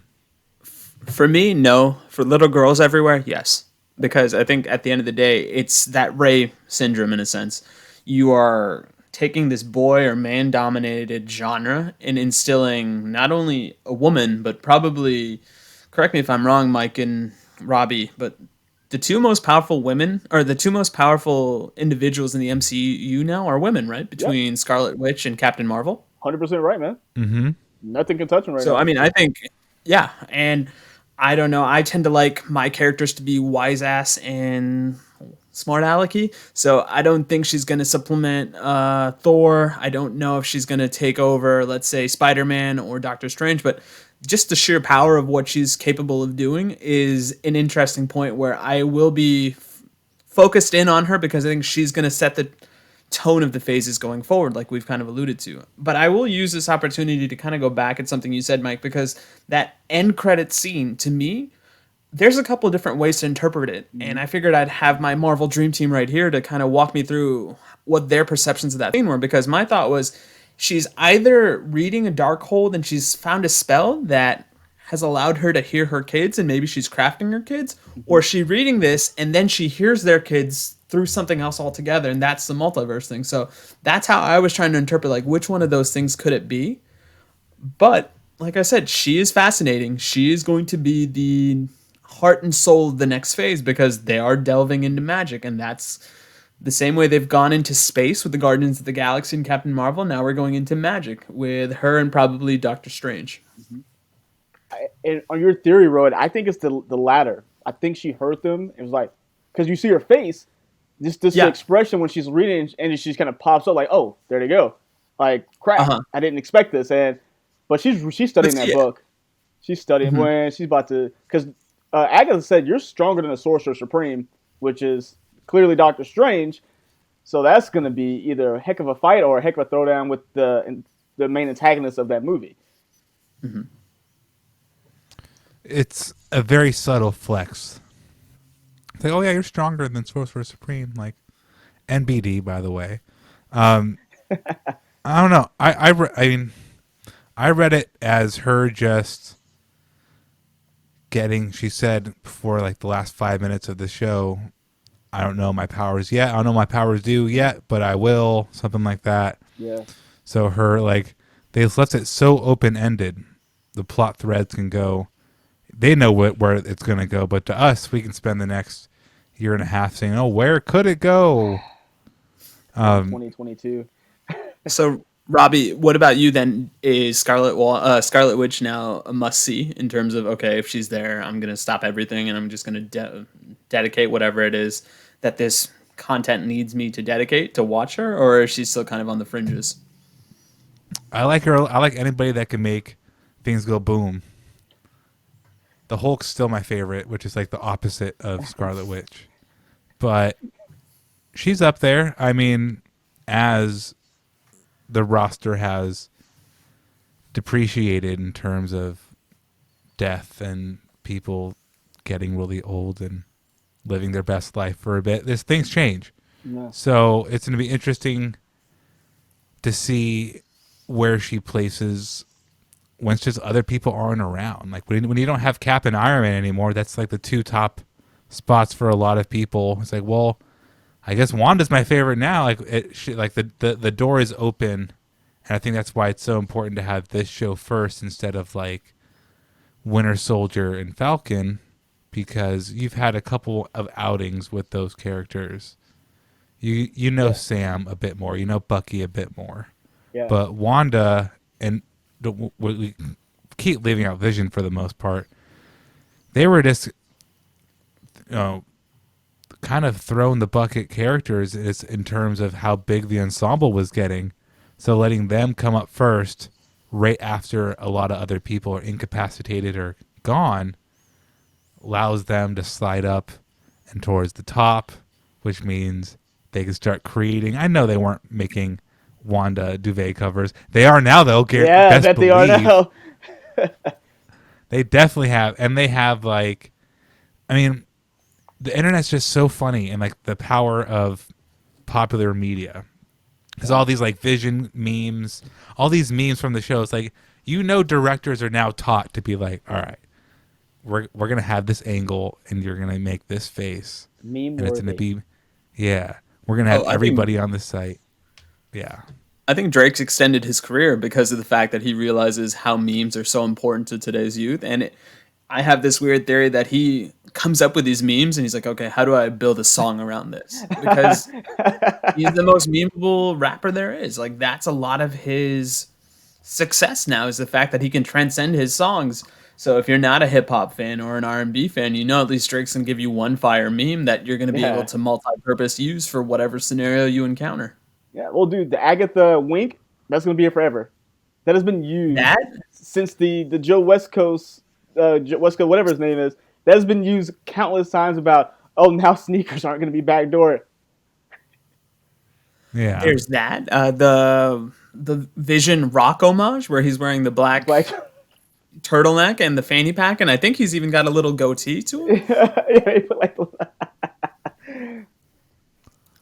For me, no. For little girls everywhere, yes. Because I think at the end of the day, it's that Ray syndrome in a sense. You are taking this boy or man-dominated genre and instilling not only a woman, but probably, correct me if I'm wrong, Mike and Robbie, but the two most powerful women, or the two most powerful individuals in the MCU now are women, right? Between Scarlet Witch and Captain Marvel. 100% right, man. Mm-hmm. Nothing can touch him right now. So, I mean, I think, yeah, and I don't know. I tend to like my characters to be wise ass and smart alecky. So I don't think she's going to supplement Thor. I don't know if she's going to take over, let's say, Spider-Man or Doctor Strange. But just the sheer power of what she's capable of doing is an interesting point where I will be focused in on her because I think she's going to set the tone of the phases going forward, like we've kind of alluded to. But I will use this opportunity to kind of go back at something you said, Mike, because that end credit scene, to me, there's a couple of different ways to interpret it. And I figured I'd have my Marvel Dream Team right here to kind of walk me through what their perceptions of that scene were, because my thought was she's either reading a Darkhold and she's found a spell that has allowed her to hear her kids and maybe she's crafting her kids, or she's reading this and then she hears their kids through something else altogether, and that's the multiverse thing. So that's how I was trying to interpret, like, which one of those things could it be? But like I said, she is fascinating. She is going to be the heart and soul of the next phase because they are delving into magic, and that's the same way they've gone into space with the Guardians of the Galaxy and Captain Marvel. Now we're going into magic with her and probably Doctor Strange. And on your theory, Rohit, I think it's the latter. I think she heard them. It was like, because you see her face, this expression when she's reading, and she just kind of pops up like, oh, there they go. Like, crap, I didn't expect this. But she's studying that book. She's studying when she's about to, because Agatha said, you're stronger than the Sorcerer Supreme, which is clearly Doctor Strange. So that's going to be either a heck of a fight or a heck of a throwdown with the main antagonist of that movie. Mm-hmm. It's a very subtle flex. It's like, oh yeah, you're stronger than Sorcerer Supreme, like NBD, by the way. I don't know. I mean, I read it as her just getting. She said before, like the last 5 minutes of the show, I don't know my powers yet. I don't know my powers do yet, but I will. Something like that. Yeah. So her, like, they left it so open ended. The plot threads can go. They know where it's going to go, but to us, we can spend the next year and a half saying, "Oh, where could it go?" 2022. So, Robbie, what about you then? Is Scarlet Witch now a must-see in terms of, okay, if she's there, I'm going to stop everything and I'm just going to dedicate whatever it is that this content needs me to dedicate to watch her, or is she still kind of on the fringes? I like her. I like anybody that can make things go boom. The Hulk's still my favorite, which is like the opposite of Scarlet Witch. But she's up there. I mean, as the roster has depreciated in terms of death and people getting really old and living their best life for a bit. Things change. Yeah. So it's going to be interesting to see where she places once just other people aren't around. Like when you don't have Cap and Iron Man anymore, that's like the two top spots for a lot of people. It's like, well, I guess Wanda's my favorite now. Like the door is open, and I think that's why it's so important to have this show first instead of like Winter Soldier and Falcon, because you've had a couple of outings with those characters. You know Sam a bit more, you know Bucky a bit more, but Wanda and we keep leaving out Vision for the most part. They were just, kind of thrown the bucket characters in terms of how big the ensemble was getting. So letting them come up first right after a lot of other people are incapacitated or gone allows them to slide up and towards the top, which means they can start creating. I know they weren't making Wanda duvet covers. They are now, though. Yeah, I bet they are now. They definitely have. And they have, like, I mean, the internet's just so funny, and like the power of popular media. There's all these like Vision memes, all these memes from the show. It's like, directors are now taught to be like, all right, we're gonna have this angle, and you're gonna make this face, meme, and it's gonna be, we're gonna have everybody on the site. Yeah, I think Drake's extended his career because of the fact that he realizes how memes are so important to today's youth, and I have this weird theory that he comes up with these memes and he's like, okay, how do I build a song around this? Because he's the most memeable rapper there is. Like, that's a lot of his success now, is the fact that he can transcend his songs. So if you're not a hip hop fan or an R&B fan, at least Drake's can give you one fire meme that you're going to be able to multi-purpose use for whatever scenario you encounter. Yeah, well, dude, the Agatha wink, that's going to be here forever. That has been used since the Joe West Coast, whatever his name is. That has been used countless times about, now sneakers aren't going to be backdoor. Yeah. There's that. The Vision Rock homage where he's wearing the black turtleneck and the fanny pack, and I think he's even got a little goatee to him. Yeah, he put like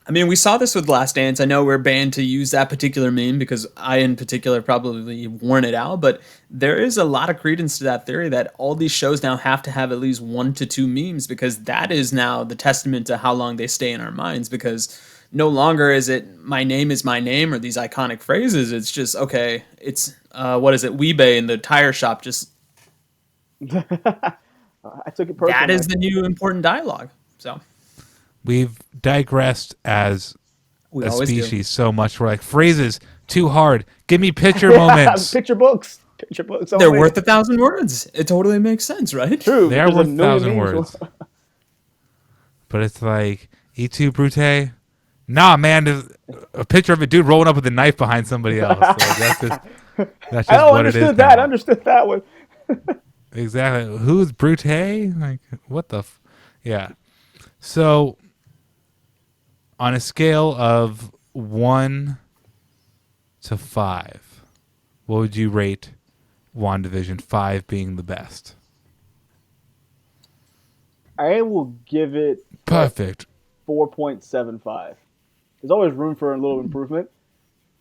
I mean, we saw this with Last Dance. I know we're banned to use that particular meme because I, in particular, probably worn it out. But there is a lot of credence to that theory that all these shows now have to have at least 1 to 2 memes, because that is now the testament to how long they stay in our minds. Because no longer is it "my name is my name" or these iconic phrases. It's just, okay, it's Weebay in the tire shop. Just I took it personally. That is the new important dialogue. So. We've digressed as a species do. so much. We're like, phrases too hard. Give me picture moments. Picture books. They're worth 1,000 words. It totally makes sense, right? True. They are worth 1,000 words. But it's like, E2 Brute? Nah, man, there's a picture of a dude rolling up with a knife behind somebody else. So that's just what it is. I understood that one. Exactly. Who's Brute? Like, what the? Yeah. So, on a scale of 1 to 5, what would you rate WandaVision? 5 being the best. I will give it perfect 4.75. There's always room for a little improvement,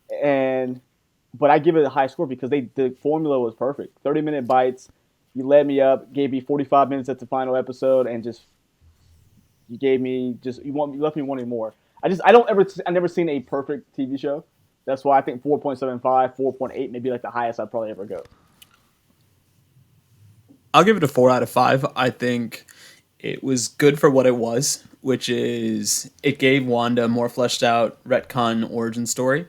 but I give it a high score because the formula was perfect. 30-minute bites. You led me up, gave me 45 minutes at the final episode, and just you gave me you left me wanting more. I've never seen a perfect TV show. That's why I think 4.75, 4.8 may be like the highest I'd probably ever go. I'll give it a 4 out of 5. I think it was good for what it was, which is it gave Wanda a more fleshed out retcon origin story,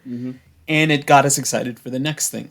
and it got us excited for the next thing.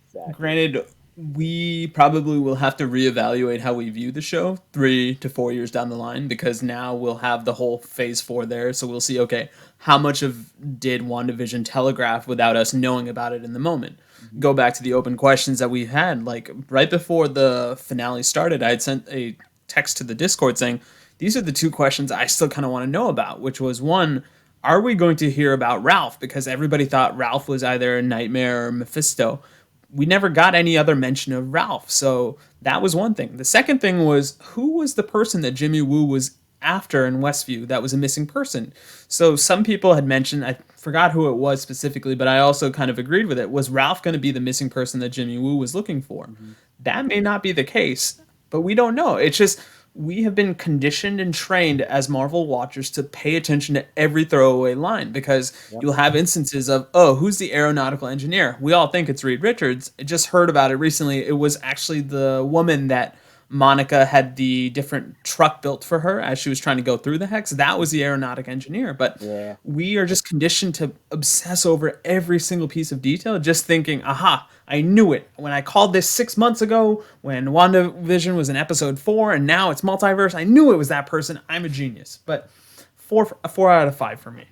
Exactly. Granted, we probably will have to reevaluate how we view the show 3 to 4 years down the line, because now we'll have the whole phase 4 there. So we'll see, okay, how much did WandaVision telegraph without us knowing about it in the moment? Go back to the open questions that we had. Like right before the finale started, I had sent a text to the Discord saying, these are the 2 questions I still kind of want to know about, which was 1, are we going to hear about Ralph? Because everybody thought Ralph was either Nightmare or Mephisto. We never got any other mention of Ralph. So that was one thing. The second thing was, who was the person that Jimmy Woo was after in Westview that was a missing person? So some people had mentioned, I forgot who it was specifically, but I also kind of agreed with it. Was Ralph going to be the missing person that Jimmy Woo was looking for? Mm-hmm. That may not be the case, but we don't know. It's just, we have been conditioned and trained as Marvel watchers to pay attention to every throwaway line, because you'll have instances of, oh, who's the aeronautical engineer? We all think it's Reed Richards. I just heard about it recently. It was actually the woman that Monica had the different truck built for her as she was trying to go through the hex. That was the aeronautic engineer. But we are just conditioned to obsess over every single piece of detail, just thinking, aha, I knew it. When I called this 6 months ago, when WandaVision was in episode 4, and now it's multiverse, I knew it was that person. I'm a genius. But 4 out of 5 for me.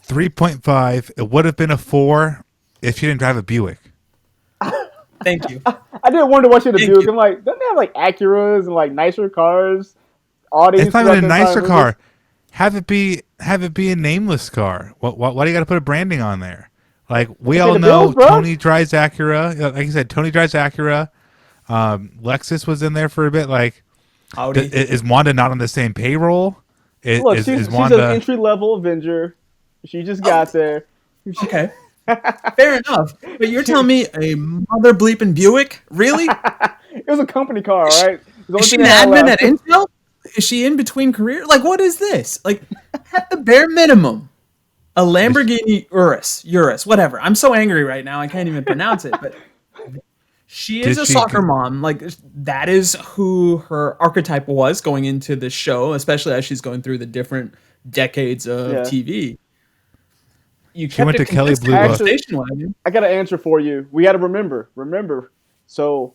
3.5. It would have been a 4 if she didn't drive a Buick. Thank you. I did wonder what she'd do. I'm like, doesn't they have like Acuras and like nicer cars? It's not even a nicer car. Have it be a nameless car. Why do you got to put a branding on there? Like, we all know Tony drives Acura. Like you said, Tony drives Acura. Lexus was in there for a bit. Like, is Wanda not on the same payroll? Look, she's an entry-level Avenger. She just got there. Okay. Fair enough. But you're telling me a mother bleeping Buick? Really? It was a company car, all right? Is she an admin at Intel? Is she in between careers? Like, what is this? Like, at the bare minimum, a Lamborghini Urus, whatever. I'm so angry right now, I can't even pronounce it. But she is a soccer mom. Like, that is who her archetype was going into the show, especially as she's going through the different decades of TV. She went to Kelly Blue Book. I got an answer for you. We got to remember. So,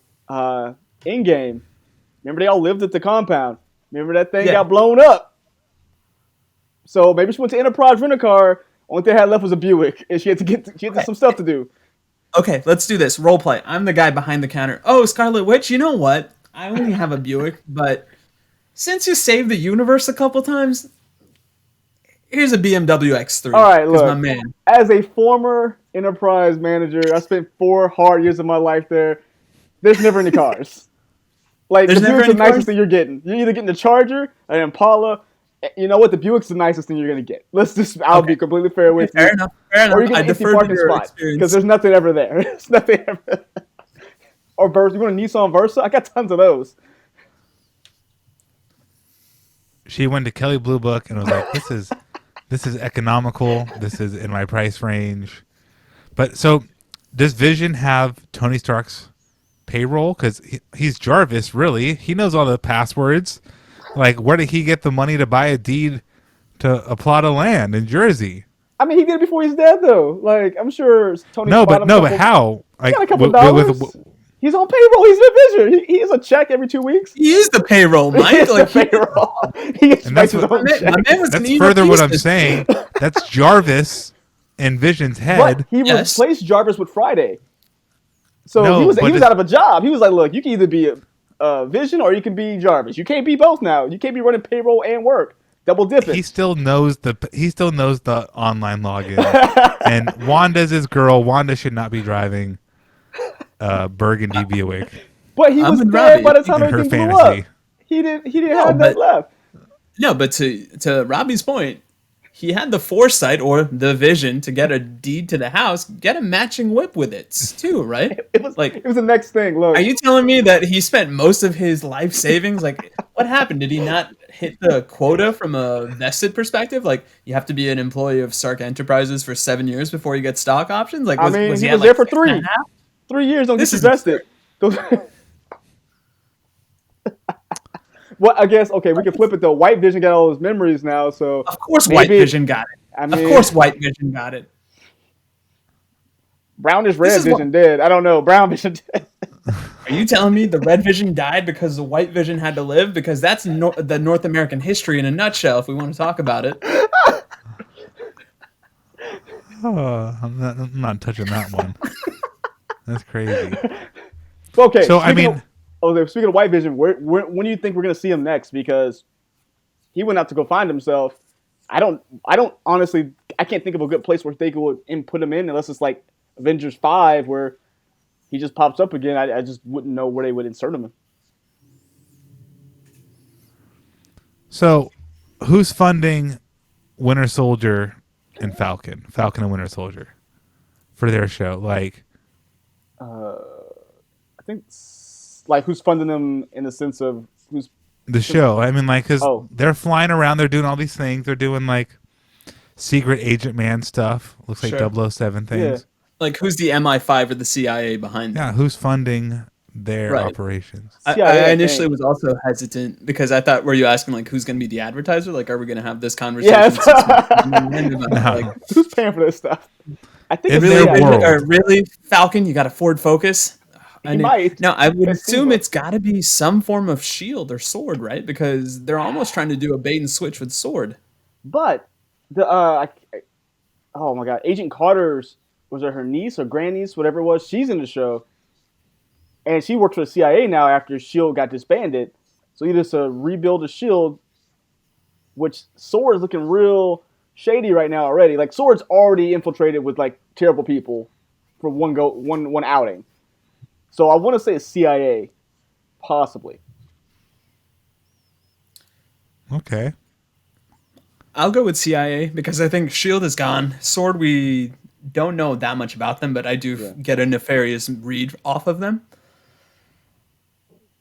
in-game, remember they all lived at the compound. Remember that thing got blown up. So maybe she went to Enterprise Rent-A-Car. Only thing they had left was a Buick, and she had some stuff to do. Okay, let's do this. Role play. I'm the guy behind the counter. Oh, Scarlet Witch, you know what? I only have a Buick, but since you saved the universe a couple times, here's a BMW X3. All right, look. My man. As a former Enterprise manager, I spent 4 hard years of my life there. There's never any cars. Like, the Buick's the nicest thing you're getting. You're either getting the Charger, an Impala. You know what? The Buick's the nicest thing you're going to get. I'll be completely fair with you. Fair enough. Or you're getting an empty parking spot. Because there's nothing ever there. There's nothing ever. Or Versa. You want a Nissan Versa? I got tons of those. She went to Kelly Blue Book and was like, this is economical. This is in my price range. But so, does Vision have Tony Stark's payroll? Because he's Jarvis, really. He knows all the passwords. Like, where did he get the money to buy a deed to a plot of land in Jersey? I mean, he did it before he's dead, though. Like, I'm sure Tony. But how? He got a couple dollars. He's on payroll. He's a Vision. He has a check every 2 weeks. He is the payroll, Mike. He is the payroll. That's further what I'm saying. That's Jarvis in Vision's head. But he replaced Jarvis with Friday. So he was out of a job. He was like, look, you can either be a Vision or you can be Jarvis. You can't be both now. You can't be running payroll and work. Double dipping. He still knows the online login. And Wanda's his girl. Wanda should not be driving Burgundy Buick. But he was dead by the time everything blew up. He didn't have that left. No, but to Robbie's point, he had the foresight or the vision to get a deed to the house, get a matching whip with it too, right? It was the next thing. Look, are you telling me that he spent most of his life savings? Like, what happened? Did he not hit the quota from a vested perspective? Like, you have to be an employee of Stark Enterprises for 7 years before you get stock options. Like, he was there for 3 years. Don't get invested. Well, I guess, okay, we can flip it though. White Vision got all his memories now, so... Of course White Vision got it. Of course White Vision got it. Brownish Red Vision did. I don't know. Brown Vision did. Are you telling me the Red Vision died because the White Vision had to live? Because that's the North American history in a nutshell, if we want to talk about it. I'm not touching that one. That's crazy. Okay, so speaking of White Vision, when do you think we're going to see him next? Because he went out to go find himself, I don't honestly, I can't think of a good place where they could put him in unless it's like Avengers 5 where he just pops up again. I just wouldn't know where they would insert him in. So, who's funding Winter Soldier and Falcon and Winter Soldier for their show? Like, I think like who's funding them in the sense of who's the show. I mean, like, because Oh. they're flying around, they're doing all these things. They're doing, like, secret agent man stuff. Looks like Sure. 007 things. Like, who's the MI5 or the CIA behind them? Yeah, who's funding their Right. operations? CIA, I initially think. was also hesitant because I thought, were you asking, like, who's going to be the advertiser? Like, are we going to have this conversation? Yes. 6 months down the line about, like, Who's paying for this stuff? I think If it's they're CIA. world. really, Falcon, you got a Ford Focus? He might. No, I would It seems assume like- it's got to be some form of shield or sword, right? Because they're almost trying to do a bait and switch with sword. But the oh my god, Agent Carter's, was it her niece or grandniece, whatever it was? She's in the show, and she works for the CIA now after Shield got disbanded. So either to rebuild the Shield, which Sword is looking real shady right now already. Like Sword's already infiltrated with like terrible people for one outing. So I want to say it's CIA, possibly. Okay. I'll go with CIA because I think Shield is gone. Sword, we don't know that much about them, but I do get a nefarious read off of them.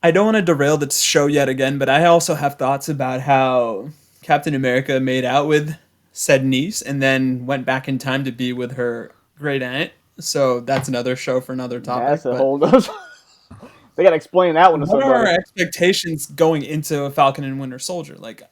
I don't want to derail the show yet again, but I also have thoughts about how Captain America made out with said niece and then went back in time to be with her great aunt. So that's another show for another topic. That's a but whole nother. They got to explain that one to what are our somebody. expectations going into Falcon and Winter Soldier? Like,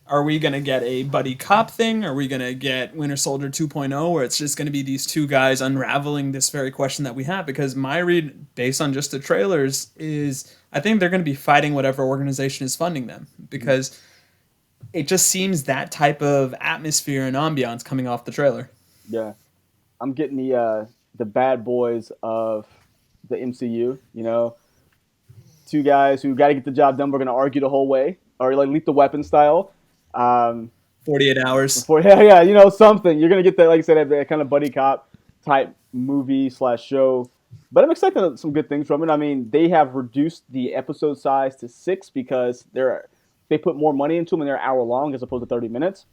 are we going to get a buddy cop thing? Are we going to get Winter Soldier 2.0 where it's just going to be these two guys unraveling this very question that we have? Because my read, based on just the trailers, is I think they're going to be fighting whatever organization is funding them. Because it just seems that type of atmosphere and ambiance coming off the trailer. Yeah, I'm getting the bad boys of the MCU. You know, two guys who got to get the job done. We're going to argue the whole way, or like Lethal Weapon style. 48 hours. Yeah, you know, something. You're gonna get that, like I said, that kind of buddy cop type movie / show. But I'm expecting some good things from it. I mean, they have reduced the episode size to 6 because they put more money into them and they're an hour long as opposed to 30 minutes.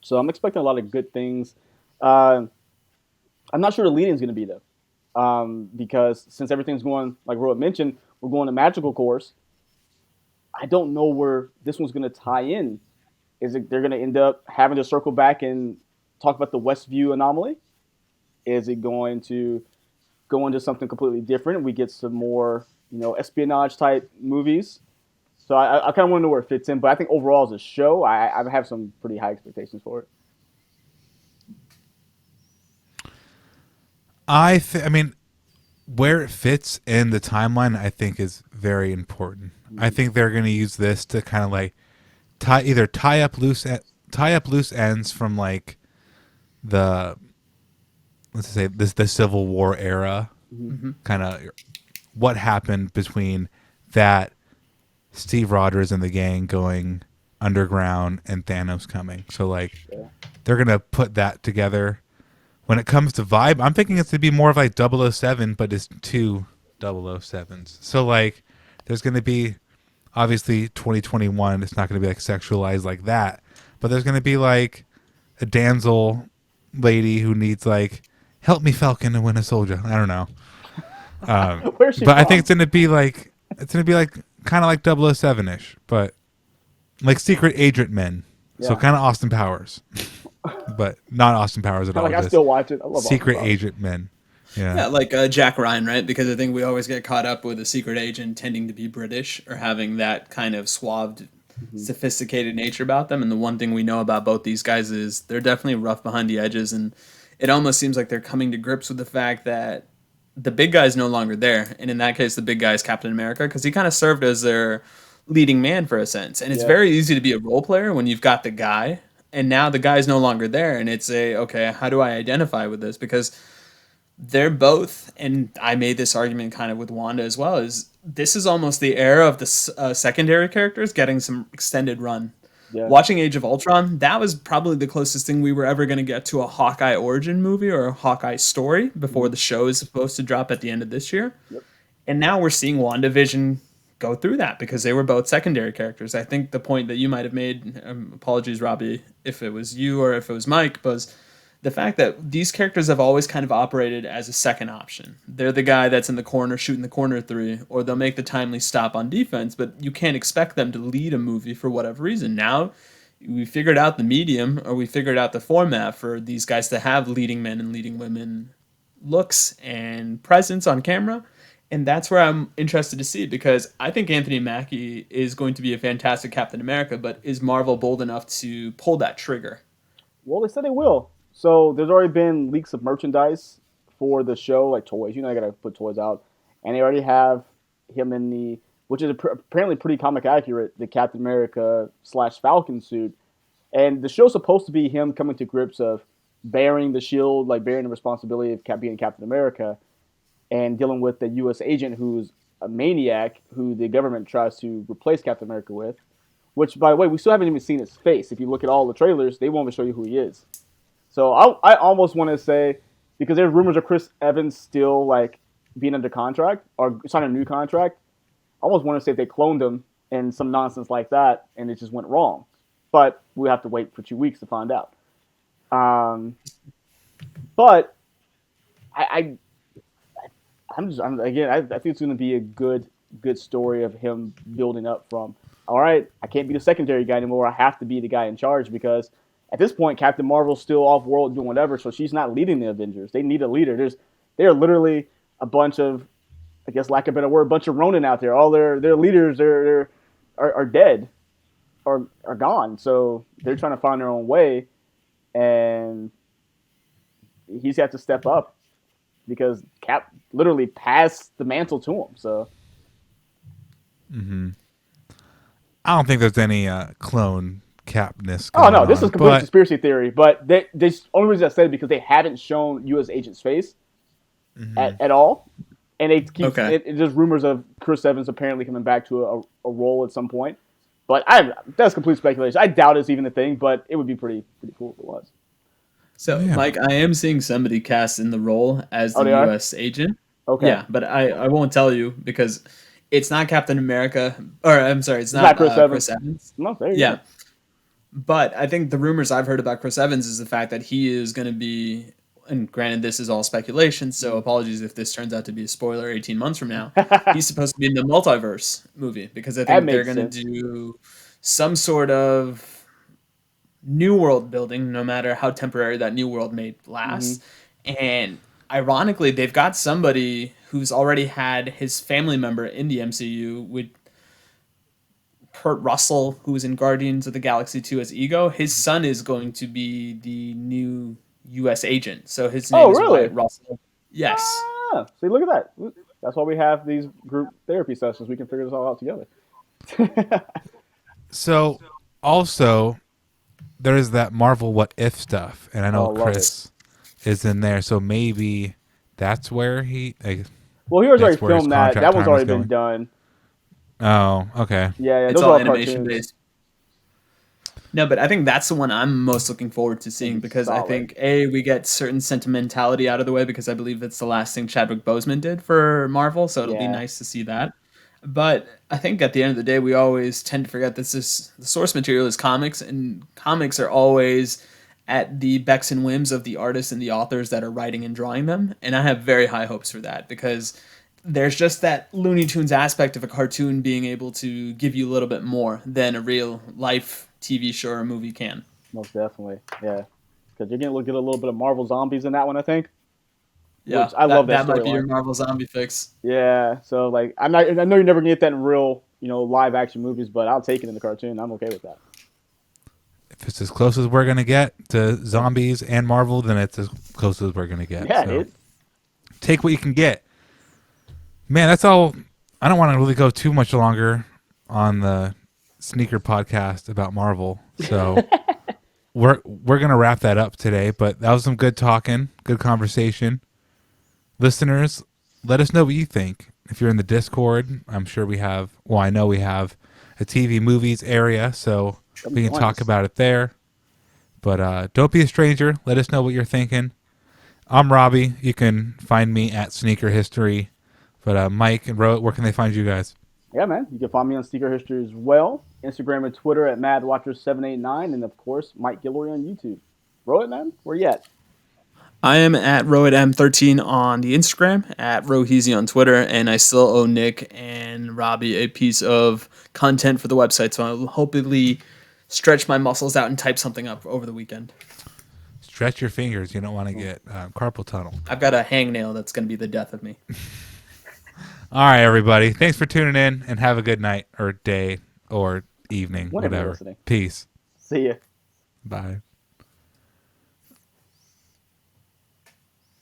So I'm expecting a lot of good things. I'm not sure the lead-in is going to be though, because since everything's going, like Rohit mentioned, we're going to magical course. I don't know where this one's going to tie in. Is it they're going to end up having to circle back and talk about the Westview anomaly? Is it going to go into something completely different? We get some more, espionage type movies. So I kind of want to know where it fits in. But I think overall as a show, I have some pretty high expectations for it. I mean, where it fits in the timeline, I think is very important. I think they're going to use this to kind of like tie up loose ends from like the, let's say the Civil War era, kind of what happened between that Steve Rogers and the gang going underground and Thanos coming. So like they're going to put that together. When it comes to vibe, I'm thinking it's to be more of like 007, but it's two 007s. So like there's going to be obviously 2021. It's not going to be like sexualized like that, but there's going to be like a damsel lady who needs like, help me Falcon and win a soldier. I don't know. Where's she But I from? think it's going to be like kind of like 007-ish, but like secret agent men. So Yeah. kind of Austin Powers, but not Austin Powers at all. Like I just still watch it. I love secret Austin Powers. agent men. Yeah. Yeah, like Jack Ryan, right? Because I think we always get caught up with a secret agent tending to be British or having that kind of suave, sophisticated nature about them. And the one thing we know about both these guys is they're definitely rough behind the edges. And it almost seems like they're coming to grips with the fact that the big guy's no longer there. And in that case, the big guy is Captain America because he kind of served as their leading man for a sense. And it's very easy to be a role player when you've got the guy. And now the guy's no longer there. And it's okay, how do I identify with this? Because they're both, and I made this argument kind of with Wanda as well, is this is almost the era of the secondary characters getting some extended run. Yeah. Watching Age of Ultron, that was probably the closest thing we were ever going to get to a Hawkeye origin movie or a Hawkeye story before the show is supposed to drop at the end of this year. Yep. And now we're seeing WandaVision go through that because they were both secondary characters. I think the point that you might have made, apologies, Robbie, if it was you or if it was Mike, was the fact that these characters have always kind of operated as a second option. They're the guy that's in the corner shooting the corner three, or they'll make the timely stop on defense, but you can't expect them to lead a movie for whatever reason. Now we figured out the medium, or we figured out the format for these guys to have leading men and leading women looks and presence on camera. And that's where I'm interested to see, because I think Anthony Mackie is going to be a fantastic Captain America, but is Marvel bold enough to pull that trigger? Well, they said they will. So there's already been leaks of merchandise for the show, like toys. You know, I gotta put toys out, and they already have him in the, which is apparently pretty comic accurate, the Captain America / Falcon suit. And the show's supposed to be him coming to grips of bearing the shield, like bearing the responsibility of being Captain America, and dealing with the U.S. agent who's a maniac who the government tries to replace Captain America with. Which, by the way, we still haven't even seen his face. If you look at all the trailers, they won't even show you who he is. So I almost want to say, because there's rumors of Chris Evans still like being under contract or signing a new contract, I almost want to say if they cloned him and some nonsense like that and it just went wrong. But we have to wait for 2 weeks to find out. But I'm again, I think it's going to be a good story of him building up from, all right, I can't be the secondary guy anymore. I have to be the guy in charge, because at this point, Captain Marvel's still off-world doing whatever, so she's not leading the Avengers. They need a leader. They're literally a bunch of, I guess, lack of a better word, a bunch of Ronin out there. All their leaders are dead or are gone, so they're trying to find their own way, and he's had to step up because Cap literally passed the mantle to him. So, I don't think there's any clone Capness. Oh no, this is complete conspiracy theory. But they only reason I said it because they haven't shown U.S. Agent's face at all, and they keep it's just rumors of Chris Evans apparently coming back to a role at some point. But that's complete speculation. I doubt it's even a thing, but it would be pretty cool if it was. So, Mike, I am seeing somebody cast in the role as the U.S. agent. Okay. Yeah, but I won't tell you because it's not Captain America, or I'm sorry, it's not Chris Evans. No, there you go. But I think the rumors I've heard about Chris Evans is the fact that he is going to be, and granted this is all speculation, so apologies if this turns out to be a spoiler 18 months from now, he's supposed to be in the multiverse movie, because I think they're going to do some sort of new world building, no matter how temporary that new world may last. And ironically, they've got somebody who's already had his family member in the MCU with Kurt Russell, who was in Guardians of the Galaxy 2 as Ego. His son is going to be the new U.S. agent. So his name is Wyatt Russell. Yes. Ah, see, look at that. That's why we have these group therapy sessions. We can figure this all out together. So, also, there is that Marvel What If stuff. And I know Chris is in there. So maybe that's where he... well, he was already filmed that. That one's already been done. Oh, okay. Yeah, it's all animation based. No, but I think that's the one I'm most looking forward to seeing, because I think we get certain sentimentality out of the way, because I believe it's the last thing Chadwick Boseman did for Marvel, so it'll be nice to see that. But I think at the end of the day, we always tend to forget this is the source material is comics, and comics are always at the becks and whims of the artists and the authors that are writing and drawing them, and I have very high hopes for that, because there's just that Looney Tunes aspect of a cartoon being able to give you a little bit more than a real life TV show or movie can. Most definitely, yeah. Because you're going to get a little bit of Marvel Zombies in that one, I think. Yeah, I love that. That might be your Marvel Zombie fix. Yeah, so like I know you're never going to get that in real, live action movies, but I'll take it in the cartoon. I'm okay with that. If it's as close as we're going to get to zombies and Marvel, then it's as close as we're going to get. Yeah, so take what you can get. Man, that's all. I don't want to really go too much longer on the sneaker podcast about Marvel, so we're gonna wrap that up today. But that was some good talking, good conversation. Listeners, let us know what you think. If you're in the Discord, I'm sure we have. Well, I know we have a TV movies area, so Come We can join talk us. about it there. But don't be a stranger. Let us know what you're thinking. I'm Robbie. You can find me at Sneaker History. But Mike and Rohit, where can they find you guys? Yeah, man. You can find me on Sneaker History as well. Instagram and Twitter at MadWatcher789, and of course, Mike Guillory on YouTube. Rohit, man, where you at? I am at RohitM13 on the Instagram, at Roheezy on Twitter, and I still owe Nick and Robbie a piece of content for the website, so I'll hopefully stretch my muscles out and type something up over the weekend. Stretch your fingers. You don't want to get carpal tunnel. I've got a hangnail that's going to be the death of me. All right, everybody. Thanks for tuning in, and have a good night or day or evening, Whenever you're whatever. listening. Peace. See ya. Bye.